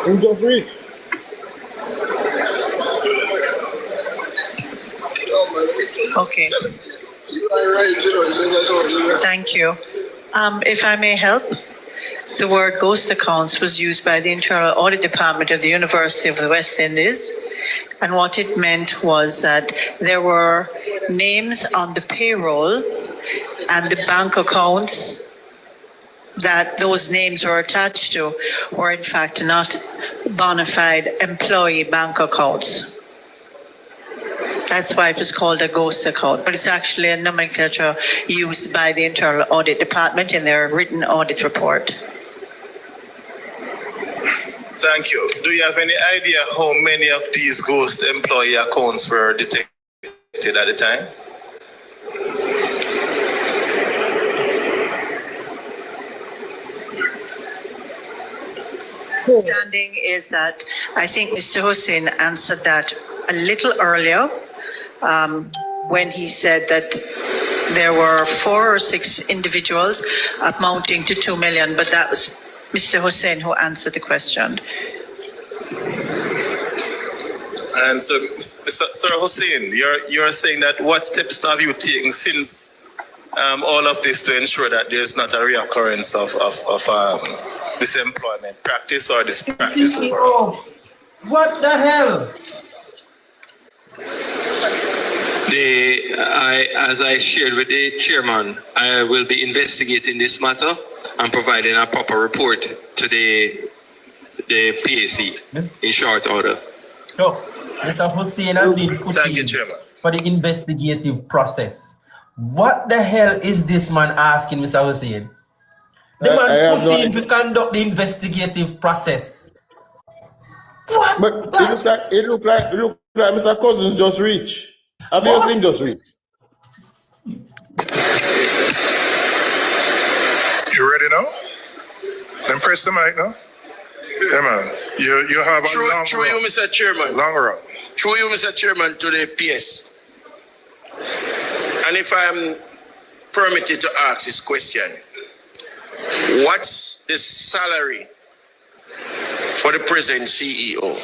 [SPEAKER 2] You just reach.
[SPEAKER 7] Okay. Thank you. If I may help, the word ghost accounts was used by the Internal Audit Department of the University of the West Indies. And what it meant was that there were names on the payroll and the bank accounts that those names were attached to were in fact not bona fide employee bank accounts. That's why it was called a ghost account, but it's actually a nomenclature used by the Internal Audit Department in their written audit report.
[SPEAKER 10] Thank you. Do you have any idea how many of these ghost employee accounts were detected at the time?
[SPEAKER 7] Understanding is that I think Mr. Hussein answered that a little earlier when he said that there were 4 or 6 individuals amounting to 2 million, but that was Mr. Hussein who answered the question.
[SPEAKER 10] And so, Sir Hussein, you're saying that what steps have you taken since all of this to ensure that there's not a reoccurrence of this employment practice or this practice overall?
[SPEAKER 9] What the hell?
[SPEAKER 4] As I shared with the chairman, I will be investigating this matter and providing a proper report to the PAC in short order.
[SPEAKER 9] So, Mr. Hussein has been put
[SPEAKER 10] Thank you,
[SPEAKER 9] in
[SPEAKER 10] Chairman.
[SPEAKER 9] for the investigative process. What the hell is this man asking, Mr. Hussein? The man put in to conduct the investigative process. What?
[SPEAKER 2] But it look like Mr. Cousins just reached. Have you seen just reach?
[SPEAKER 1] You ready now? Then press the mic now. Come on. You have a long
[SPEAKER 10] Through you, Mr. Chairman.
[SPEAKER 1] Long run.
[SPEAKER 10] Through you, Mr. Chairman, to the PS. And if I'm permitted to ask this question, what's the salary for the present CEO?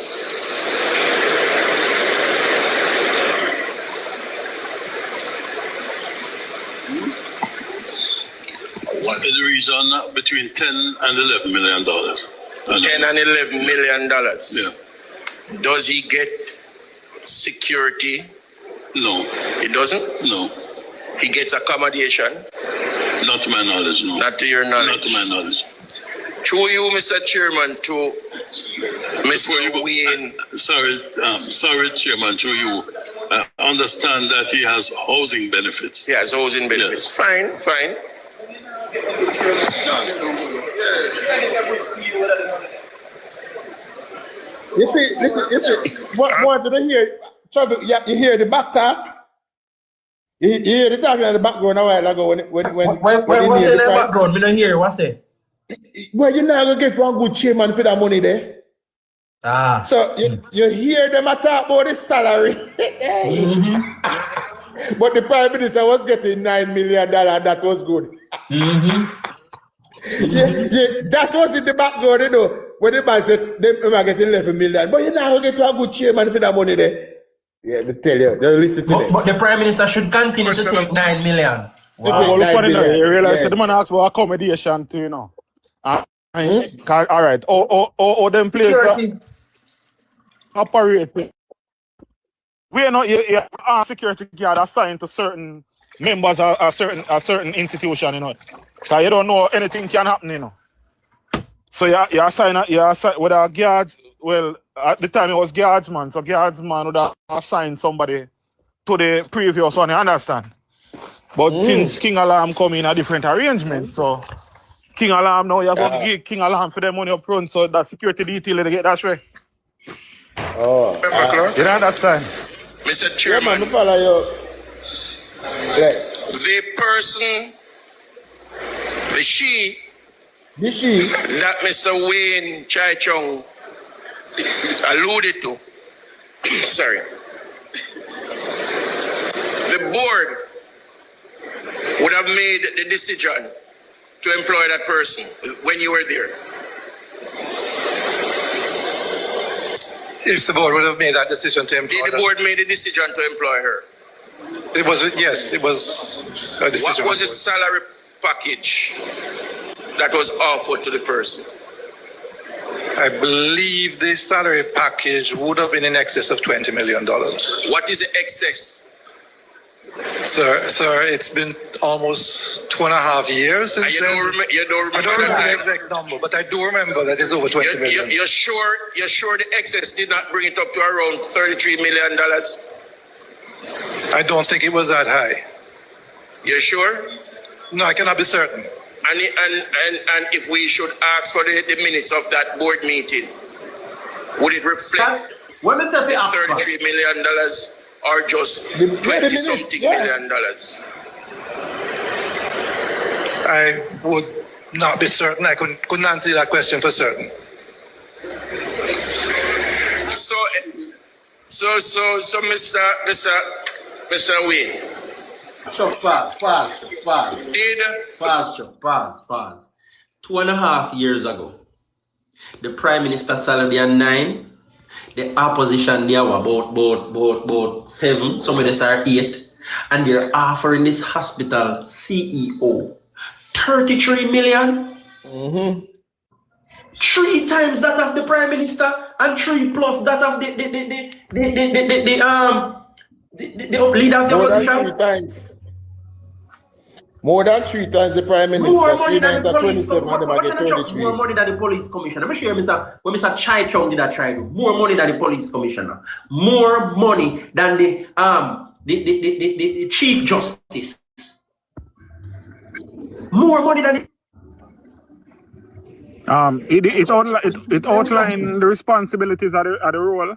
[SPEAKER 11] In the region between 10 and $11 million.
[SPEAKER 10] 10 and $11 million.
[SPEAKER 11] Yeah.
[SPEAKER 10] Does he get security?
[SPEAKER 11] No.
[SPEAKER 10] He doesn't?
[SPEAKER 11] No.
[SPEAKER 10] He gets accommodation?
[SPEAKER 11] Not to my knowledge, no.
[SPEAKER 10] Not to your knowledge?
[SPEAKER 11] Not to my knowledge.
[SPEAKER 10] Through you, Mr. Chairman, to Mr. Wayne.
[SPEAKER 11] Sorry, Chairman, through you. I understand that he has housing benefits.
[SPEAKER 10] Yes, housing benefits. Fine, fine.
[SPEAKER 2] You see, what did I hear? Travel, you hear the back talk? You hear the talking in the background a while ago when
[SPEAKER 9] what's in the background? Me not hear, what's it?
[SPEAKER 2] Well, you're not going to get one good chairman for that money there.
[SPEAKER 9] Ah.
[SPEAKER 2] So you hear them talk about the salary. But the Prime Minister was getting $9 million. That was good. That was in the background, you know. When the man said they might get 11 million. But you're not going to get one good chairman for that money there. Yeah, me tell you. Listen to
[SPEAKER 9] but the Prime Minister should continue to take 9 million.
[SPEAKER 14] Wow. Look on it, you realize the man asked for accommodation too, you know. All right. Oh, them players operate. We are not our security guard assigned to certain members of a certain institution, you know. Because you don't know anything can happen, you know. So you assign with our guards. Well, at the time it was guardsman, so guardsman would have assigned somebody to the previous one, you understand? But since King Alarm come in a different arrangement, so King Alarm now you're going to give King Alarm for their money up front, so that security detail they get that way. You understand?
[SPEAKER 10] Mr. Chairman,
[SPEAKER 2] yeah, man, follow you.
[SPEAKER 10] the person, the she that Mr. Wayne Chai Chung alluded to, sorry, the board would have made the decision to employ that person when you were there.
[SPEAKER 6] If the board would have made that decision to employ
[SPEAKER 10] Did the board make a decision to employ her?
[SPEAKER 6] It was a decision.
[SPEAKER 10] What was the salary package that was offered to the person?
[SPEAKER 6] I believe the salary package would have been in excess of $20 million.
[SPEAKER 10] What is the excess?
[SPEAKER 6] Sir, it's been almost 2.5 years since.
[SPEAKER 10] You don't remember
[SPEAKER 6] I don't remember the exact number, but I do remember that it's over 20 million.
[SPEAKER 10] You're sure the excess did not bring it up to around $33 million?
[SPEAKER 6] I don't think it was that high.
[SPEAKER 10] You're sure?
[SPEAKER 6] No, I cannot be certain.
[SPEAKER 10] And if we should ask for the minutes of that board meeting, would it reflect $33 million or just 20-something million dollars?
[SPEAKER 6] I would not be certain. I couldn't answer that question for certain.
[SPEAKER 10] So, Mr. Wayne.
[SPEAKER 9] So pause. Pause. 2.5 years ago, the Prime Minister salary at 9, the opposition there were about 7, some of them are 8, and they're offering this hospital CEO 33 million. 3 times that of the Prime Minister and 3 plus that of the leader of the opposition.
[SPEAKER 2] More than 3 times the Prime Minister.
[SPEAKER 9] More money than the police.
[SPEAKER 2] 27,
[SPEAKER 9] More money than the police commissioner. Let me show you, when Mr. Chai Chung did that try to. More money than the police commissioner. More money than the Chief Justice. More money than the
[SPEAKER 14] it outlined the responsibilities of the role.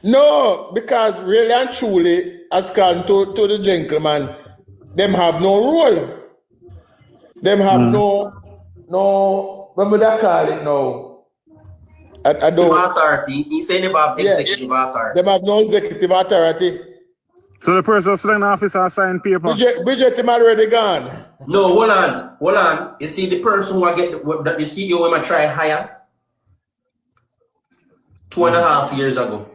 [SPEAKER 2] No, because really and truly, as can to the gentleman, them have no role. Them have no, what would I call it now? I don't.
[SPEAKER 9] Authority. He said about executive authority.
[SPEAKER 2] Them have no executive authority.
[SPEAKER 14] So the person sitting officer signed paper.
[SPEAKER 2] Bridget him already gone.
[SPEAKER 9] No, hold on. You see the person who I get the CEO when I try hire 2.5 years ago.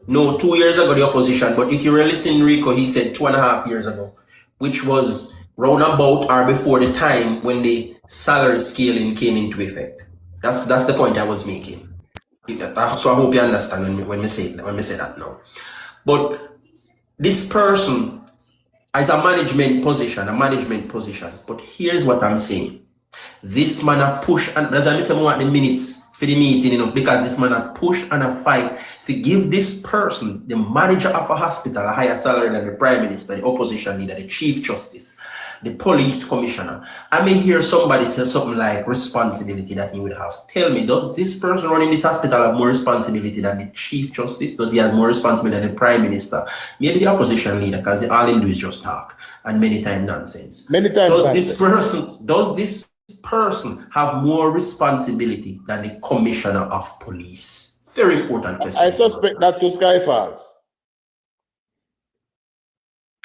[SPEAKER 9] No, 2 years ago the opposition. But if you really listen, Rico, he said 2.5 years ago, which was roundabout or before the time when the salary scaling came into effect. That's the point I was making. So I hope you understand when we say that now. But this person is a management position. But here's what I'm saying. This man a push, and that's why I say more at the minutes for the meeting, you know, because this man a push and a fight to give this person, the manager of a hospital, a higher salary than the prime minister, the opposition leader, the chief justice, the police commissioner. I may hear somebody say something like responsibility that he would have. Tell me, does this person running this hospital have more responsibility than the chief justice? Does he have more responsibility than the prime minister? Maybe the opposition leader, because all he do is just talk and many times nonsense.
[SPEAKER 2] Many times
[SPEAKER 9] Does this person have more responsibility than the commissioner of police? Very important question.
[SPEAKER 2] I suspect that to Skyfalls.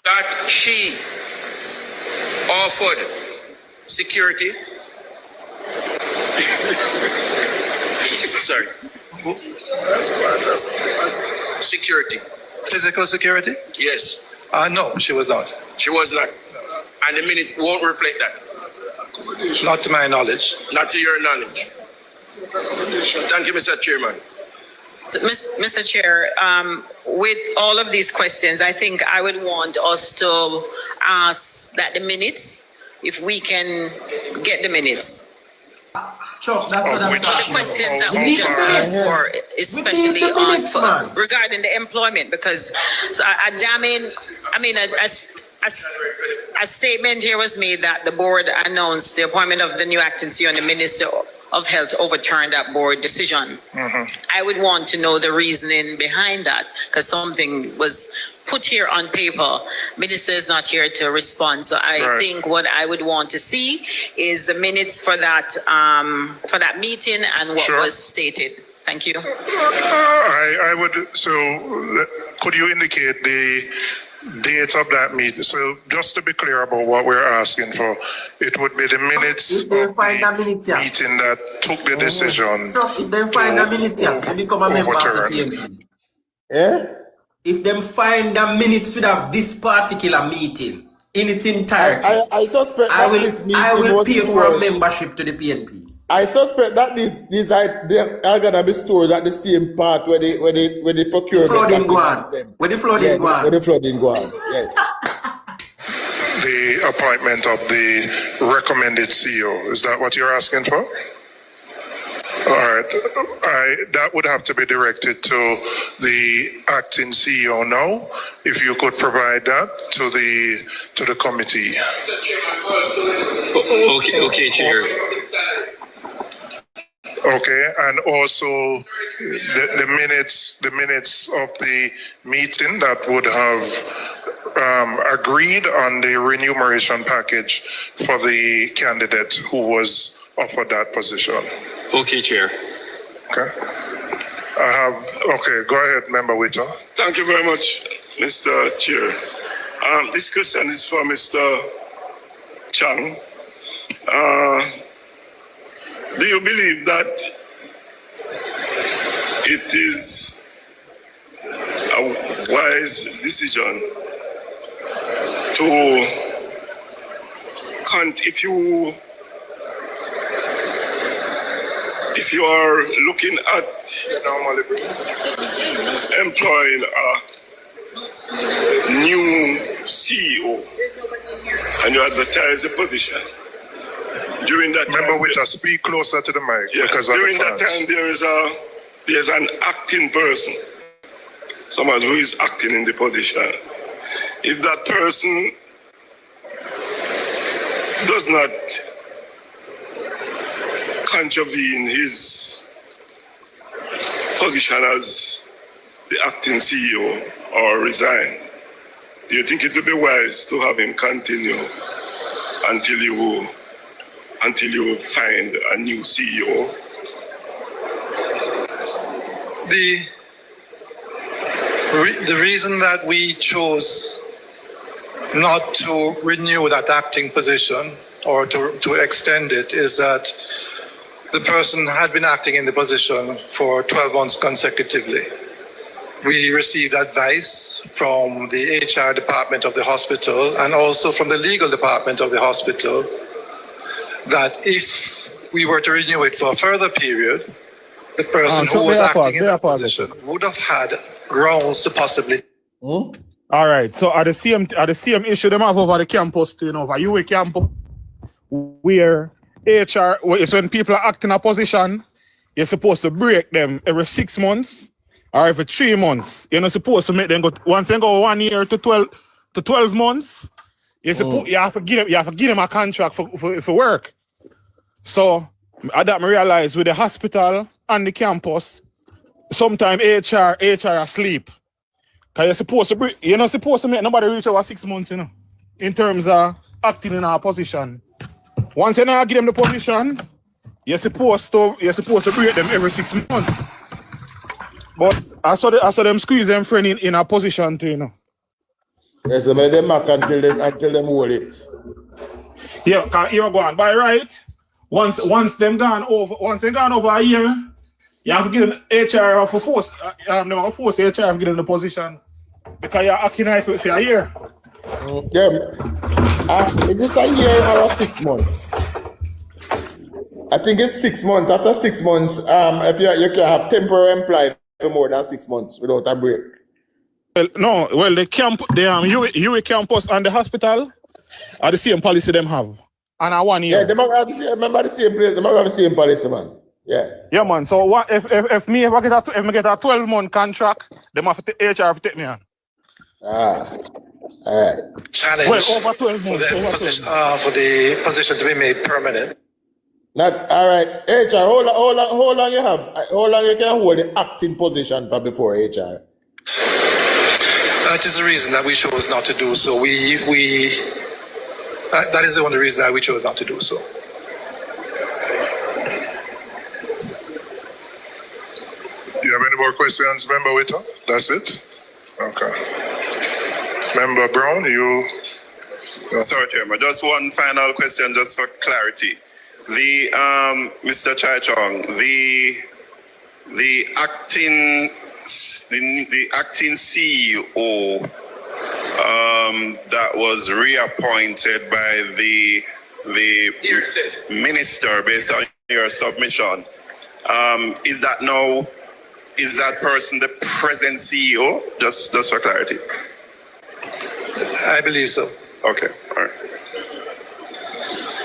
[SPEAKER 10] That she offered security. Sorry. Security.
[SPEAKER 6] Physical security?
[SPEAKER 10] Yes.
[SPEAKER 6] No, she was not.
[SPEAKER 10] She was not. And the minute won't reflect that.
[SPEAKER 6] Not to my knowledge.
[SPEAKER 10] Not to your knowledge. Thank you, Mr. Chairman.
[SPEAKER 15] Mr. Chair, with all of these questions, I think I would want us to ask that the minutes, if we can get the minutes.
[SPEAKER 9] Sure, that's what I'm
[SPEAKER 15] The
[SPEAKER 9] talking
[SPEAKER 15] questions that
[SPEAKER 9] about.
[SPEAKER 15] we just asked for, especially on
[SPEAKER 9] man.
[SPEAKER 15] regarding the employment, because a statement here was made that the board announced the appointment of the new acting CEO and the Minister of Health overturned that board decision. I would want to know the reasoning behind that, because something was put here on paper. Minister is not here to respond, so I think what I would want to see is the minutes for that meeting and what was stated. Thank you.
[SPEAKER 1] I would, so could you indicate the date of that meeting? So just to be clear about what we're asking for, it would be the minutes of the meeting that took the decision
[SPEAKER 9] If they find the minutes here, they become a member of the PNP.
[SPEAKER 2] Yeah?
[SPEAKER 9] If them find the minutes without this particular meeting in its entirety,
[SPEAKER 2] I suspect
[SPEAKER 9] I
[SPEAKER 2] that this meeting
[SPEAKER 9] will
[SPEAKER 2] was
[SPEAKER 9] pay for a
[SPEAKER 2] stored.
[SPEAKER 9] membership to the PNP.
[SPEAKER 2] I suspect that these are gonna be stored at the same part where they procure
[SPEAKER 9] Flooding go on. Where the flooding go on.
[SPEAKER 2] Where the flooding go on. Yes.
[SPEAKER 1] the appointment of the recommended CEO. Is that what you're asking for? All right. That would have to be directed to the acting CEO now. If you could provide that to the committee.
[SPEAKER 4] Okay, Chair.
[SPEAKER 1] Okay, and also the minutes of the meeting that would have agreed on the remuneration package for the candidate who was offered that position.
[SPEAKER 4] Okay, Chair.
[SPEAKER 1] Okay. Okay, go ahead, Member Witter.
[SPEAKER 12] Thank you very much, Mr. Chair. This question is for Mr. Chang. Do you believe that it is a wise decision to if you are looking at employing a new CEO and you advertise the position? During that time,
[SPEAKER 1] Member Witter, speak closer to the mic.
[SPEAKER 12] yeah,
[SPEAKER 1] because of
[SPEAKER 12] during
[SPEAKER 1] the
[SPEAKER 12] that
[SPEAKER 1] fans.
[SPEAKER 12] time there's an acting person, someone who is acting in the position. If that person does not contravene his position as the acting CEO or resign, do you think it would be wise to have him continue until you find a new CEO?
[SPEAKER 6] The reason that we chose not to renew that acting position or to extend it is that the person had been acting in the position for 12 months consecutively. We received advice from the HR department of the hospital and also from the legal department of the hospital that if we were to renew it for a further period, the person who was acting in that position would have had grounds to possibly.
[SPEAKER 14] All right. So at the same issue them have over the campus too, over UA campus, where HR, it's when people are acting in a position, you're supposed to break them every 6 months or every 3 months. You're not supposed to make them go once they go 1 year to 12 months. You have to give them a contract for work. So that I realize with the hospital and the campus, sometimes HR asleep. Cause you're not supposed to make nobody reach over 6 months, in terms of acting in our position. Once you now give them the position, you're supposed to break them every 6 months. But I saw them squeeze them friend in a position too,
[SPEAKER 2] Yes, they make them back until them hold it.
[SPEAKER 14] Yeah, cause you're going by right. Once they gone over a year, you have to give them HR for force. No, force HR to give them the position because you're acting for a year.
[SPEAKER 2] It's just a year or 6 months. I think it's 6 months. After 6 months, if you can have temporary employee for more than 6 months without a break.
[SPEAKER 14] Well, the UA campus and the hospital are the same policy them have. And I 1 year.
[SPEAKER 2] Yeah, they might have the same, remember the same place, they might have the same policy, man. Yeah.
[SPEAKER 14] Yeah, man. So what if I get a 12-month contract, they have to HR to take me on.
[SPEAKER 2] All right.
[SPEAKER 6] Challenge
[SPEAKER 14] well, over 12 months.
[SPEAKER 6] For the position to be made permanent.
[SPEAKER 2] Not all right. HR, how long you have? How long you can hold the acting position for before HR?
[SPEAKER 6] That is the reason that we chose not to do so. That is the only reason that we chose not to do so.
[SPEAKER 1] Do you have any more questions, Member Whittle? That's it? Okay. Member Brown, you...
[SPEAKER 8] Sorry, Chairman. Just one final question, just for clarity. Mr. Chai Chong, the acting CEO that was reappointed by the minister based on your submission. Is that person the present CEO? Just for clarity.
[SPEAKER 6] I believe so.
[SPEAKER 8] Okay, all right.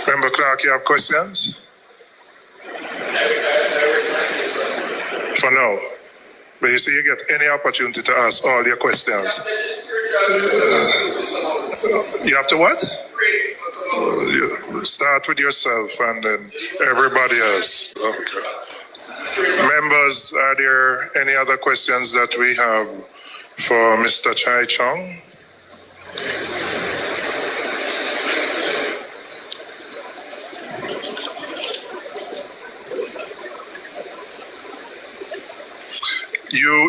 [SPEAKER 1] Member Clark, you have questions? For now. But you see, you get any opportunity to ask all your questions. You have to what? Start with yourself and then everybody else. Okay. Members, are there any other questions that we have for Mr. Chai Chong?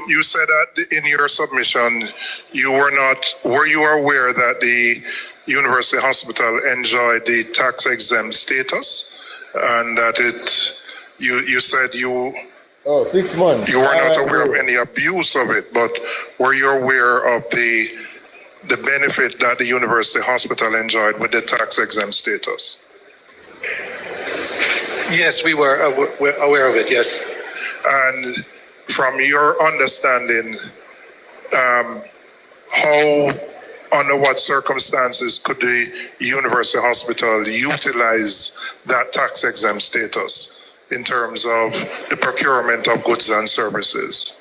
[SPEAKER 1] You said that in your submission, were you aware that the University Hospital enjoyed the tax exempt status and that you said you...
[SPEAKER 2] Oh, 6 months.
[SPEAKER 1] You were not aware of any abuse of it, but were you aware of the benefit that the University Hospital enjoyed with the tax exempt status?
[SPEAKER 6] Yes, we were aware of it, yes.
[SPEAKER 1] And from your understanding, under what circumstances could the University Hospital utilize that tax exempt status in terms of the procurement of goods and services?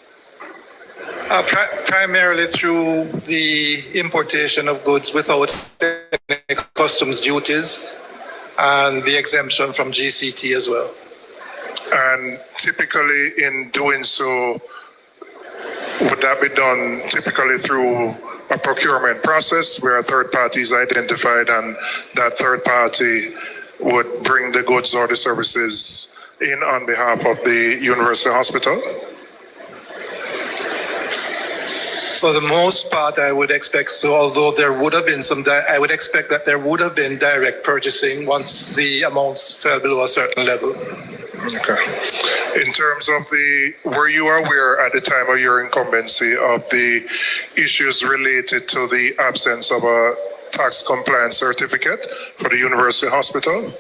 [SPEAKER 6] Primarily through the importation of goods without any customs duties and the exemption from GCT as well.
[SPEAKER 1] And typically in doing so, would that be done typically through a procurement process where a third party is identified and that third party would bring the goods or the services in on behalf of the University Hospital?
[SPEAKER 6] For the most part, I would expect so, although there would have been I would expect that there would have been direct purchasing once the amounts fell below a certain level.
[SPEAKER 1] Okay. In terms of were you aware at the time of your incumbency of the issues related to the absence of a tax compliance certificate for the University Hospital?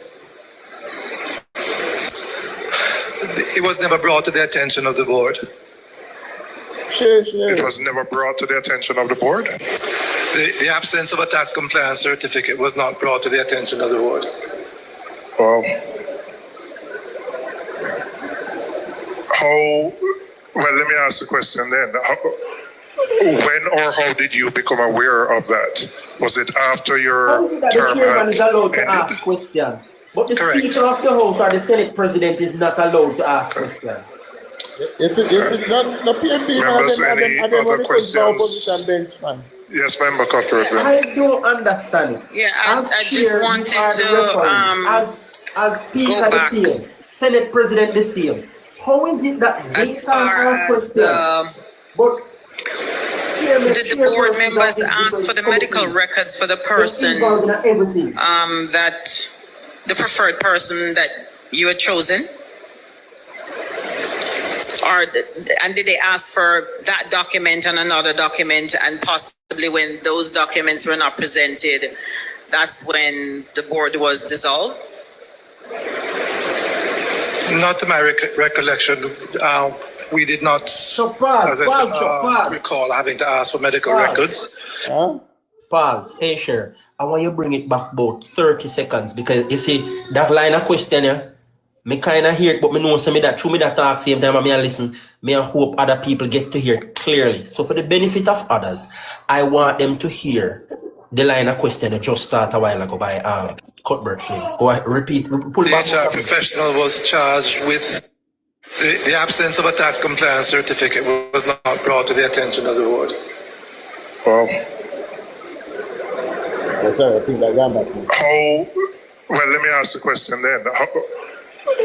[SPEAKER 6] It was never brought to the attention of the board.
[SPEAKER 2] Sure.
[SPEAKER 1] It was never brought to the attention of the board?
[SPEAKER 6] The absence of a tax compliance certificate was not brought to the attention of the board.
[SPEAKER 1] Well, well, let me ask the question then. When or how did you become aware of that? Was it after your
[SPEAKER 9] How is it that the
[SPEAKER 1] term
[SPEAKER 9] chairman
[SPEAKER 1] had
[SPEAKER 9] is allowed to
[SPEAKER 1] ended?
[SPEAKER 9] ask questions, but the
[SPEAKER 6] Correct.
[SPEAKER 9] Speaker of the House or the Senate President is not allowed to ask questions?
[SPEAKER 2] Yes, it not the PNP,
[SPEAKER 1] Members, any
[SPEAKER 2] and then
[SPEAKER 1] other
[SPEAKER 2] when it comes to opposition
[SPEAKER 1] questions?
[SPEAKER 2] bench, man.
[SPEAKER 1] Yes, Member Cuthbert.
[SPEAKER 9] I don't understand it.
[SPEAKER 15] Yeah,
[SPEAKER 9] As
[SPEAKER 15] I just
[SPEAKER 9] chair, you
[SPEAKER 15] wanted
[SPEAKER 9] are the referee. As Speaker, the
[SPEAKER 15] back.
[SPEAKER 9] same. Senate President, the same. How is it that they
[SPEAKER 15] As
[SPEAKER 9] can
[SPEAKER 15] far
[SPEAKER 9] ask
[SPEAKER 15] as
[SPEAKER 9] questions, but
[SPEAKER 15] did the board members ask for the medical records for the person
[SPEAKER 9] everything?
[SPEAKER 15] that the preferred person that you had chosen? And did they ask for that document and another document, and possibly when those documents were not presented, that's when the board was dissolved?
[SPEAKER 6] Not to my recollection. We did not,
[SPEAKER 9] So pause,
[SPEAKER 6] as I said, recall having to ask for medical records.
[SPEAKER 9] Pause. Hey, Sher, I want you to bring it back about 30 seconds because you see that line of question here, me kind of hear it, but me know some me that through me that talk same time I may listen, me I hope other people get to hear it clearly. So for the benefit of others, I want them to hear the line of question that just started a while ago by Cuthbert Flynn. Go ahead, repeat, pull
[SPEAKER 6] The
[SPEAKER 9] back.
[SPEAKER 6] HR professional was charged with the absence of a tax compliance certificate was not brought to the attention of the board.
[SPEAKER 1] Wow.
[SPEAKER 2] Sorry, I think I got back.
[SPEAKER 1] Well, let me ask the question then.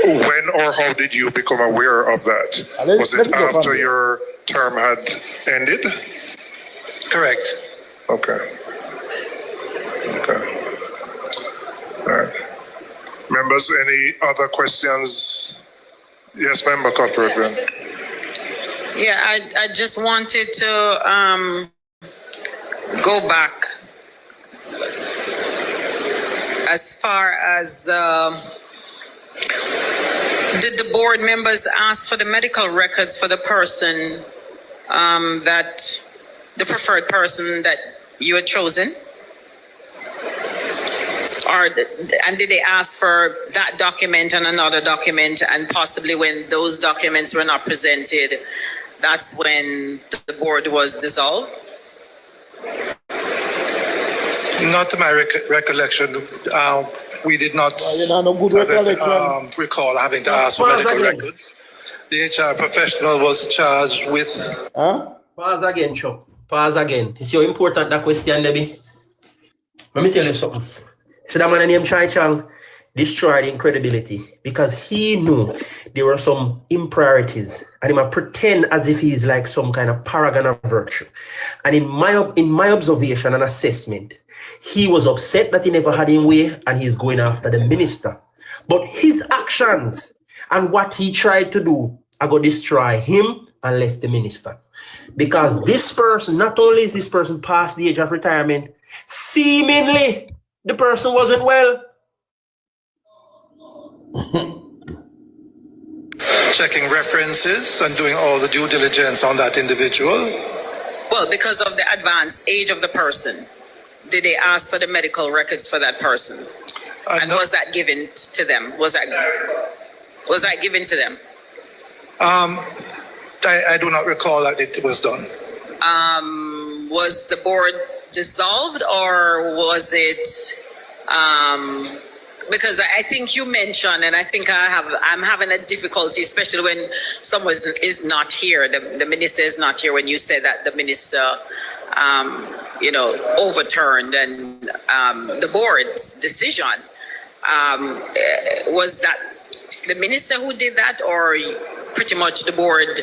[SPEAKER 1] When or how did you become aware of that? Was it after your term had ended?
[SPEAKER 6] Correct.
[SPEAKER 1] Okay. All right. Members, any other questions? Yes, Member Cuthbert.
[SPEAKER 15] Yeah, I just wanted to go back as far as did the board members ask for the medical records for the person that the preferred person that you had chosen? And did they ask for that document and another document, and possibly when those documents were not presented, that's when the board was dissolved?
[SPEAKER 6] Not to my recollection. We did not, as I said, recall having to ask for medical records. The HR professional was charged with...
[SPEAKER 9] Pause again, Chuck. Pause again. It's so important that question, Debbie. Let me tell you something. So that man named Chai Chang destroyed credibility because he knew there were some impriorities, and he might pretend as if he is like some kind of paragon of virtue. And in my observation and assessment, he was upset that he never had him way, and he's going after the minister. But his actions and what he tried to do are going to destroy him and left the minister. Because this person, not only is this person past the age of retirement, seemingly the person wasn't well.
[SPEAKER 6] Checking references and doing all the due diligence on that individual.
[SPEAKER 15] Well, because of the advanced age of the person, did they ask for the medical records for that person? And was that given to them? Was that given to them?
[SPEAKER 6] I do not recall that it was done.
[SPEAKER 15] Was the board dissolved, or was it because I think you mentioned, and I think I'm having a difficulty, especially when someone is not here, the minister is not here, when you said that the minister overturned and the board's decision. Was that the minister who did that, or pretty much the board?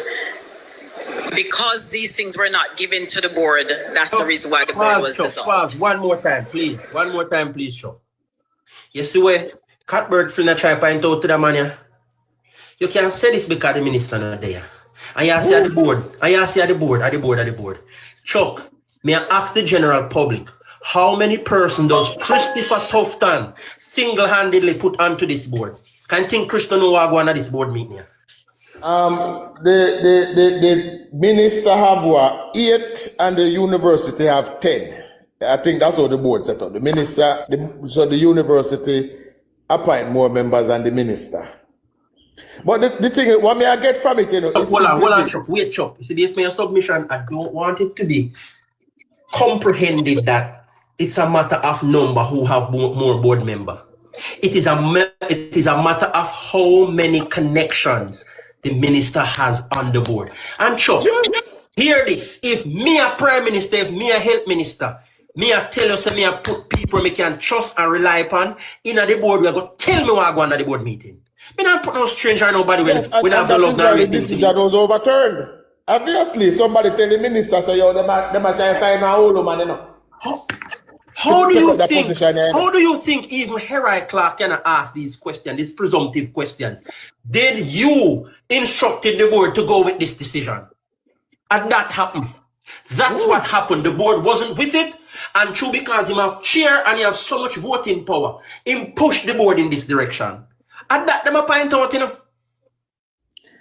[SPEAKER 15] Because these things were not given to the board, that's the reason why the board was dissolved.
[SPEAKER 9] Pause. One more time, please. One more time, please, Sean. You see where Cuthbert Flynn try to point out to the man here? You can't say this because the minister not there. And you see at the board. And you see at the board. Chuck, may I ask the general public, how many persons does Christopher Tufton single-handedly put onto this board? Can you think Christopher know what going on this board meeting here?
[SPEAKER 2] The minister have 8 and the university have 10. I think that's how the board set up. The minister, so the university appoint more members than the minister. But the thing is, what may I get from it, you know, is
[SPEAKER 9] Hold on,
[SPEAKER 2] this.
[SPEAKER 9] Chuck. Wait, Chuck. You see, this my submission. I don't want it to be comprehended that it's a matter of number who have more board member. It is a matter of how many connections the minister has on the board. And Chuck, hear this. If me a prime minister, if me a health minister, me a tell you, say me a put people me can trust and rely upon in the board, we are going to tell me what I go on at the board meeting. Me not put no stranger or nobody when have the love
[SPEAKER 2] and the decision was overturned. Obviously, somebody tell the minister, say, yo, them are trying to find a hole, man, you know.
[SPEAKER 9] How do you think even Harry Clark can ask these questions, these presumptive questions? Did you instructed the board to go with this decision? And that happened. That's what happened. The board wasn't with it. And true, because him have chair and he have so much voting power, him push the board in this direction. And that them a point out, you know.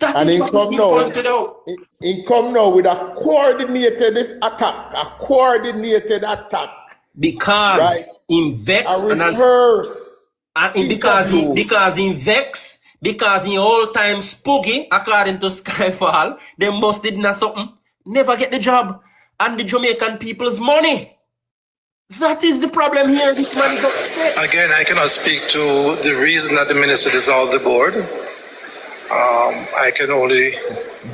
[SPEAKER 9] That
[SPEAKER 2] and
[SPEAKER 9] is what is being pointed out.
[SPEAKER 2] He come now with a coordinated attack. A coordinated attack.
[SPEAKER 9] Because in vex
[SPEAKER 2] a reverse.
[SPEAKER 9] Because in vex, because in all time spooky, according to Skyfall, they must did not something, never get the job, and the Jamaican people's money. That is the problem here. This man is upset.
[SPEAKER 6] Again, I cannot speak to the reason that the minister dissolved the board. I can only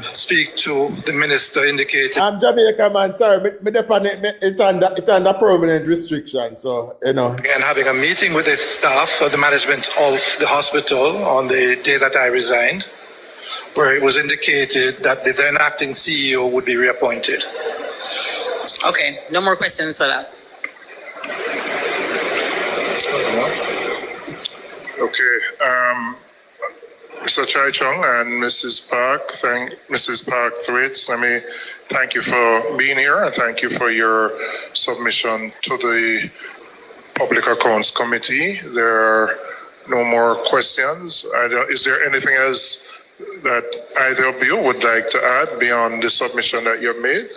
[SPEAKER 6] speak to the minister indicated.
[SPEAKER 2] I'm Jamaica man, sorry, it's under permanent restriction, so you know.
[SPEAKER 6] Again, having a meeting with the staff of the management of the hospital on the day that I resigned, where it was indicated that the then acting CEO would be reappointed.
[SPEAKER 15] Okay, no more questions for that.
[SPEAKER 1] Okay, Mr. Chai Chung and Mrs. Park, Mrs. Park Thwaites, let me thank you for being here and thank you for your submission to the Public Accounts Committee. There are no more questions. Is there anything else that either of you would like to add beyond the submission that you've made?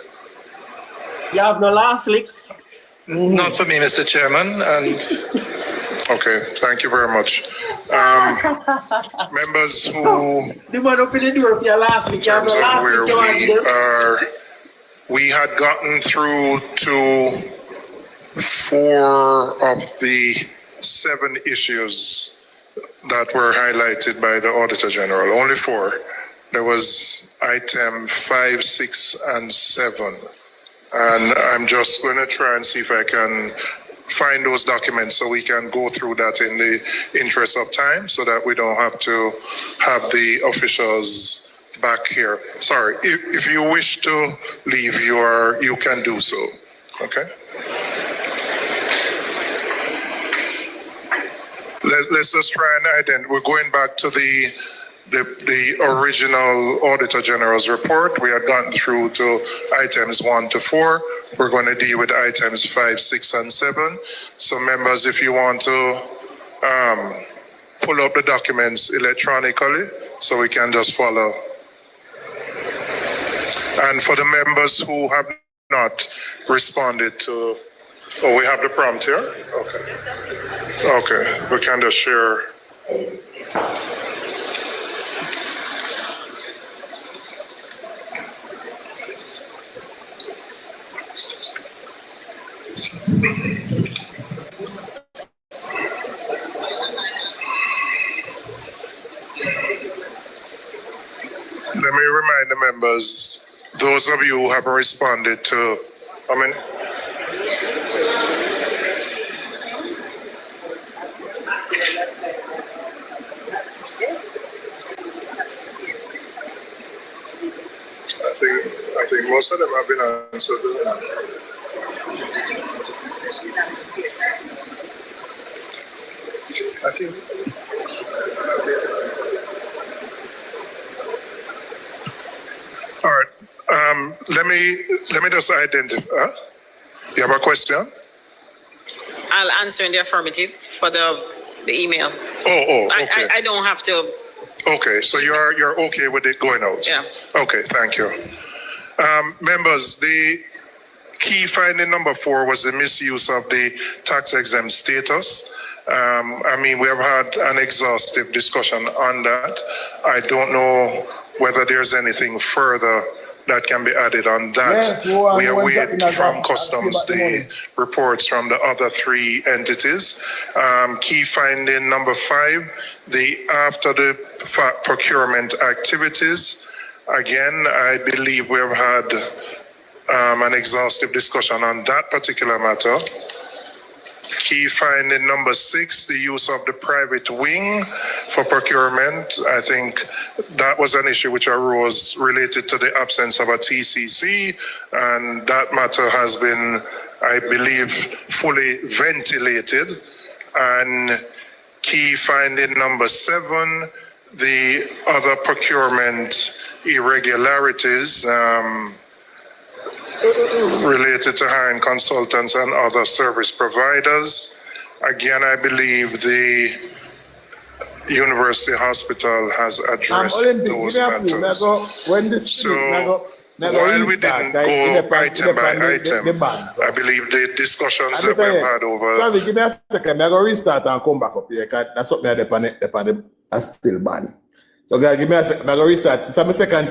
[SPEAKER 9] You have no last lick?
[SPEAKER 6] Not for me, Mr. Chairman.
[SPEAKER 1] Okay, thank you very much. Members who...
[SPEAKER 9] The man open the door for your last lick. You have no last lick.
[SPEAKER 1] We had gotten through to 4 of the 7 issues that were highlighted by the Auditor General. Only 4. There was item 5, 6, and 7. And I'm just going to try and see if I can find those documents so we can go through that in the interest of time so that we don't have to have the officials back here. Sorry, if you wish to leave, you can do so. Okay? Let's just try and identify. We're going back to the original Auditor General's report. We had gotten through to items 1 to 4. We're going to deal with items 5, 6, and 7. So members, if you want to pull up the documents electronically so we can just follow. And for the members who have not responded to, we have the prompt here? Okay. Okay, we can just share. Let me remind the members, those of you who haven't responded to, I think most of them have been answered. I think. All right. Let me just identify. You have a question?
[SPEAKER 15] I'll answer in the affirmative for the email.
[SPEAKER 1] Oh, okay.
[SPEAKER 15] I don't have to.
[SPEAKER 1] Okay, so you're okay with it going out?
[SPEAKER 15] Yeah.
[SPEAKER 1] Okay, thank you. Members, the key finding number 4 was the misuse of the tax exempt status. I mean, we have had an exhaustive discussion on that. I don't know whether there's anything further that can be added on that.
[SPEAKER 2] Yes,
[SPEAKER 1] We await from customs the reports from the other three entities. Key finding number 5, the after the fact procurement activities. Again, I believe we have had an exhaustive discussion on that particular matter. Key finding number 6, the use of the private wing for procurement. I think that was an issue which arose related to the absence of a TCC, and that matter has been, I believe, fully ventilated. And key finding number 7, the other procurement irregularities related to hiring consultants and other service providers. Again, I believe the University Hospital has addressed those matters. So while we didn't go item by item, I believe the discussions that we've had over...
[SPEAKER 2] Sorry, give me a second. I'm going to restart and come back up here because that's something that's still banned. So guys, give me a second. I'm going to restart. It's my second time.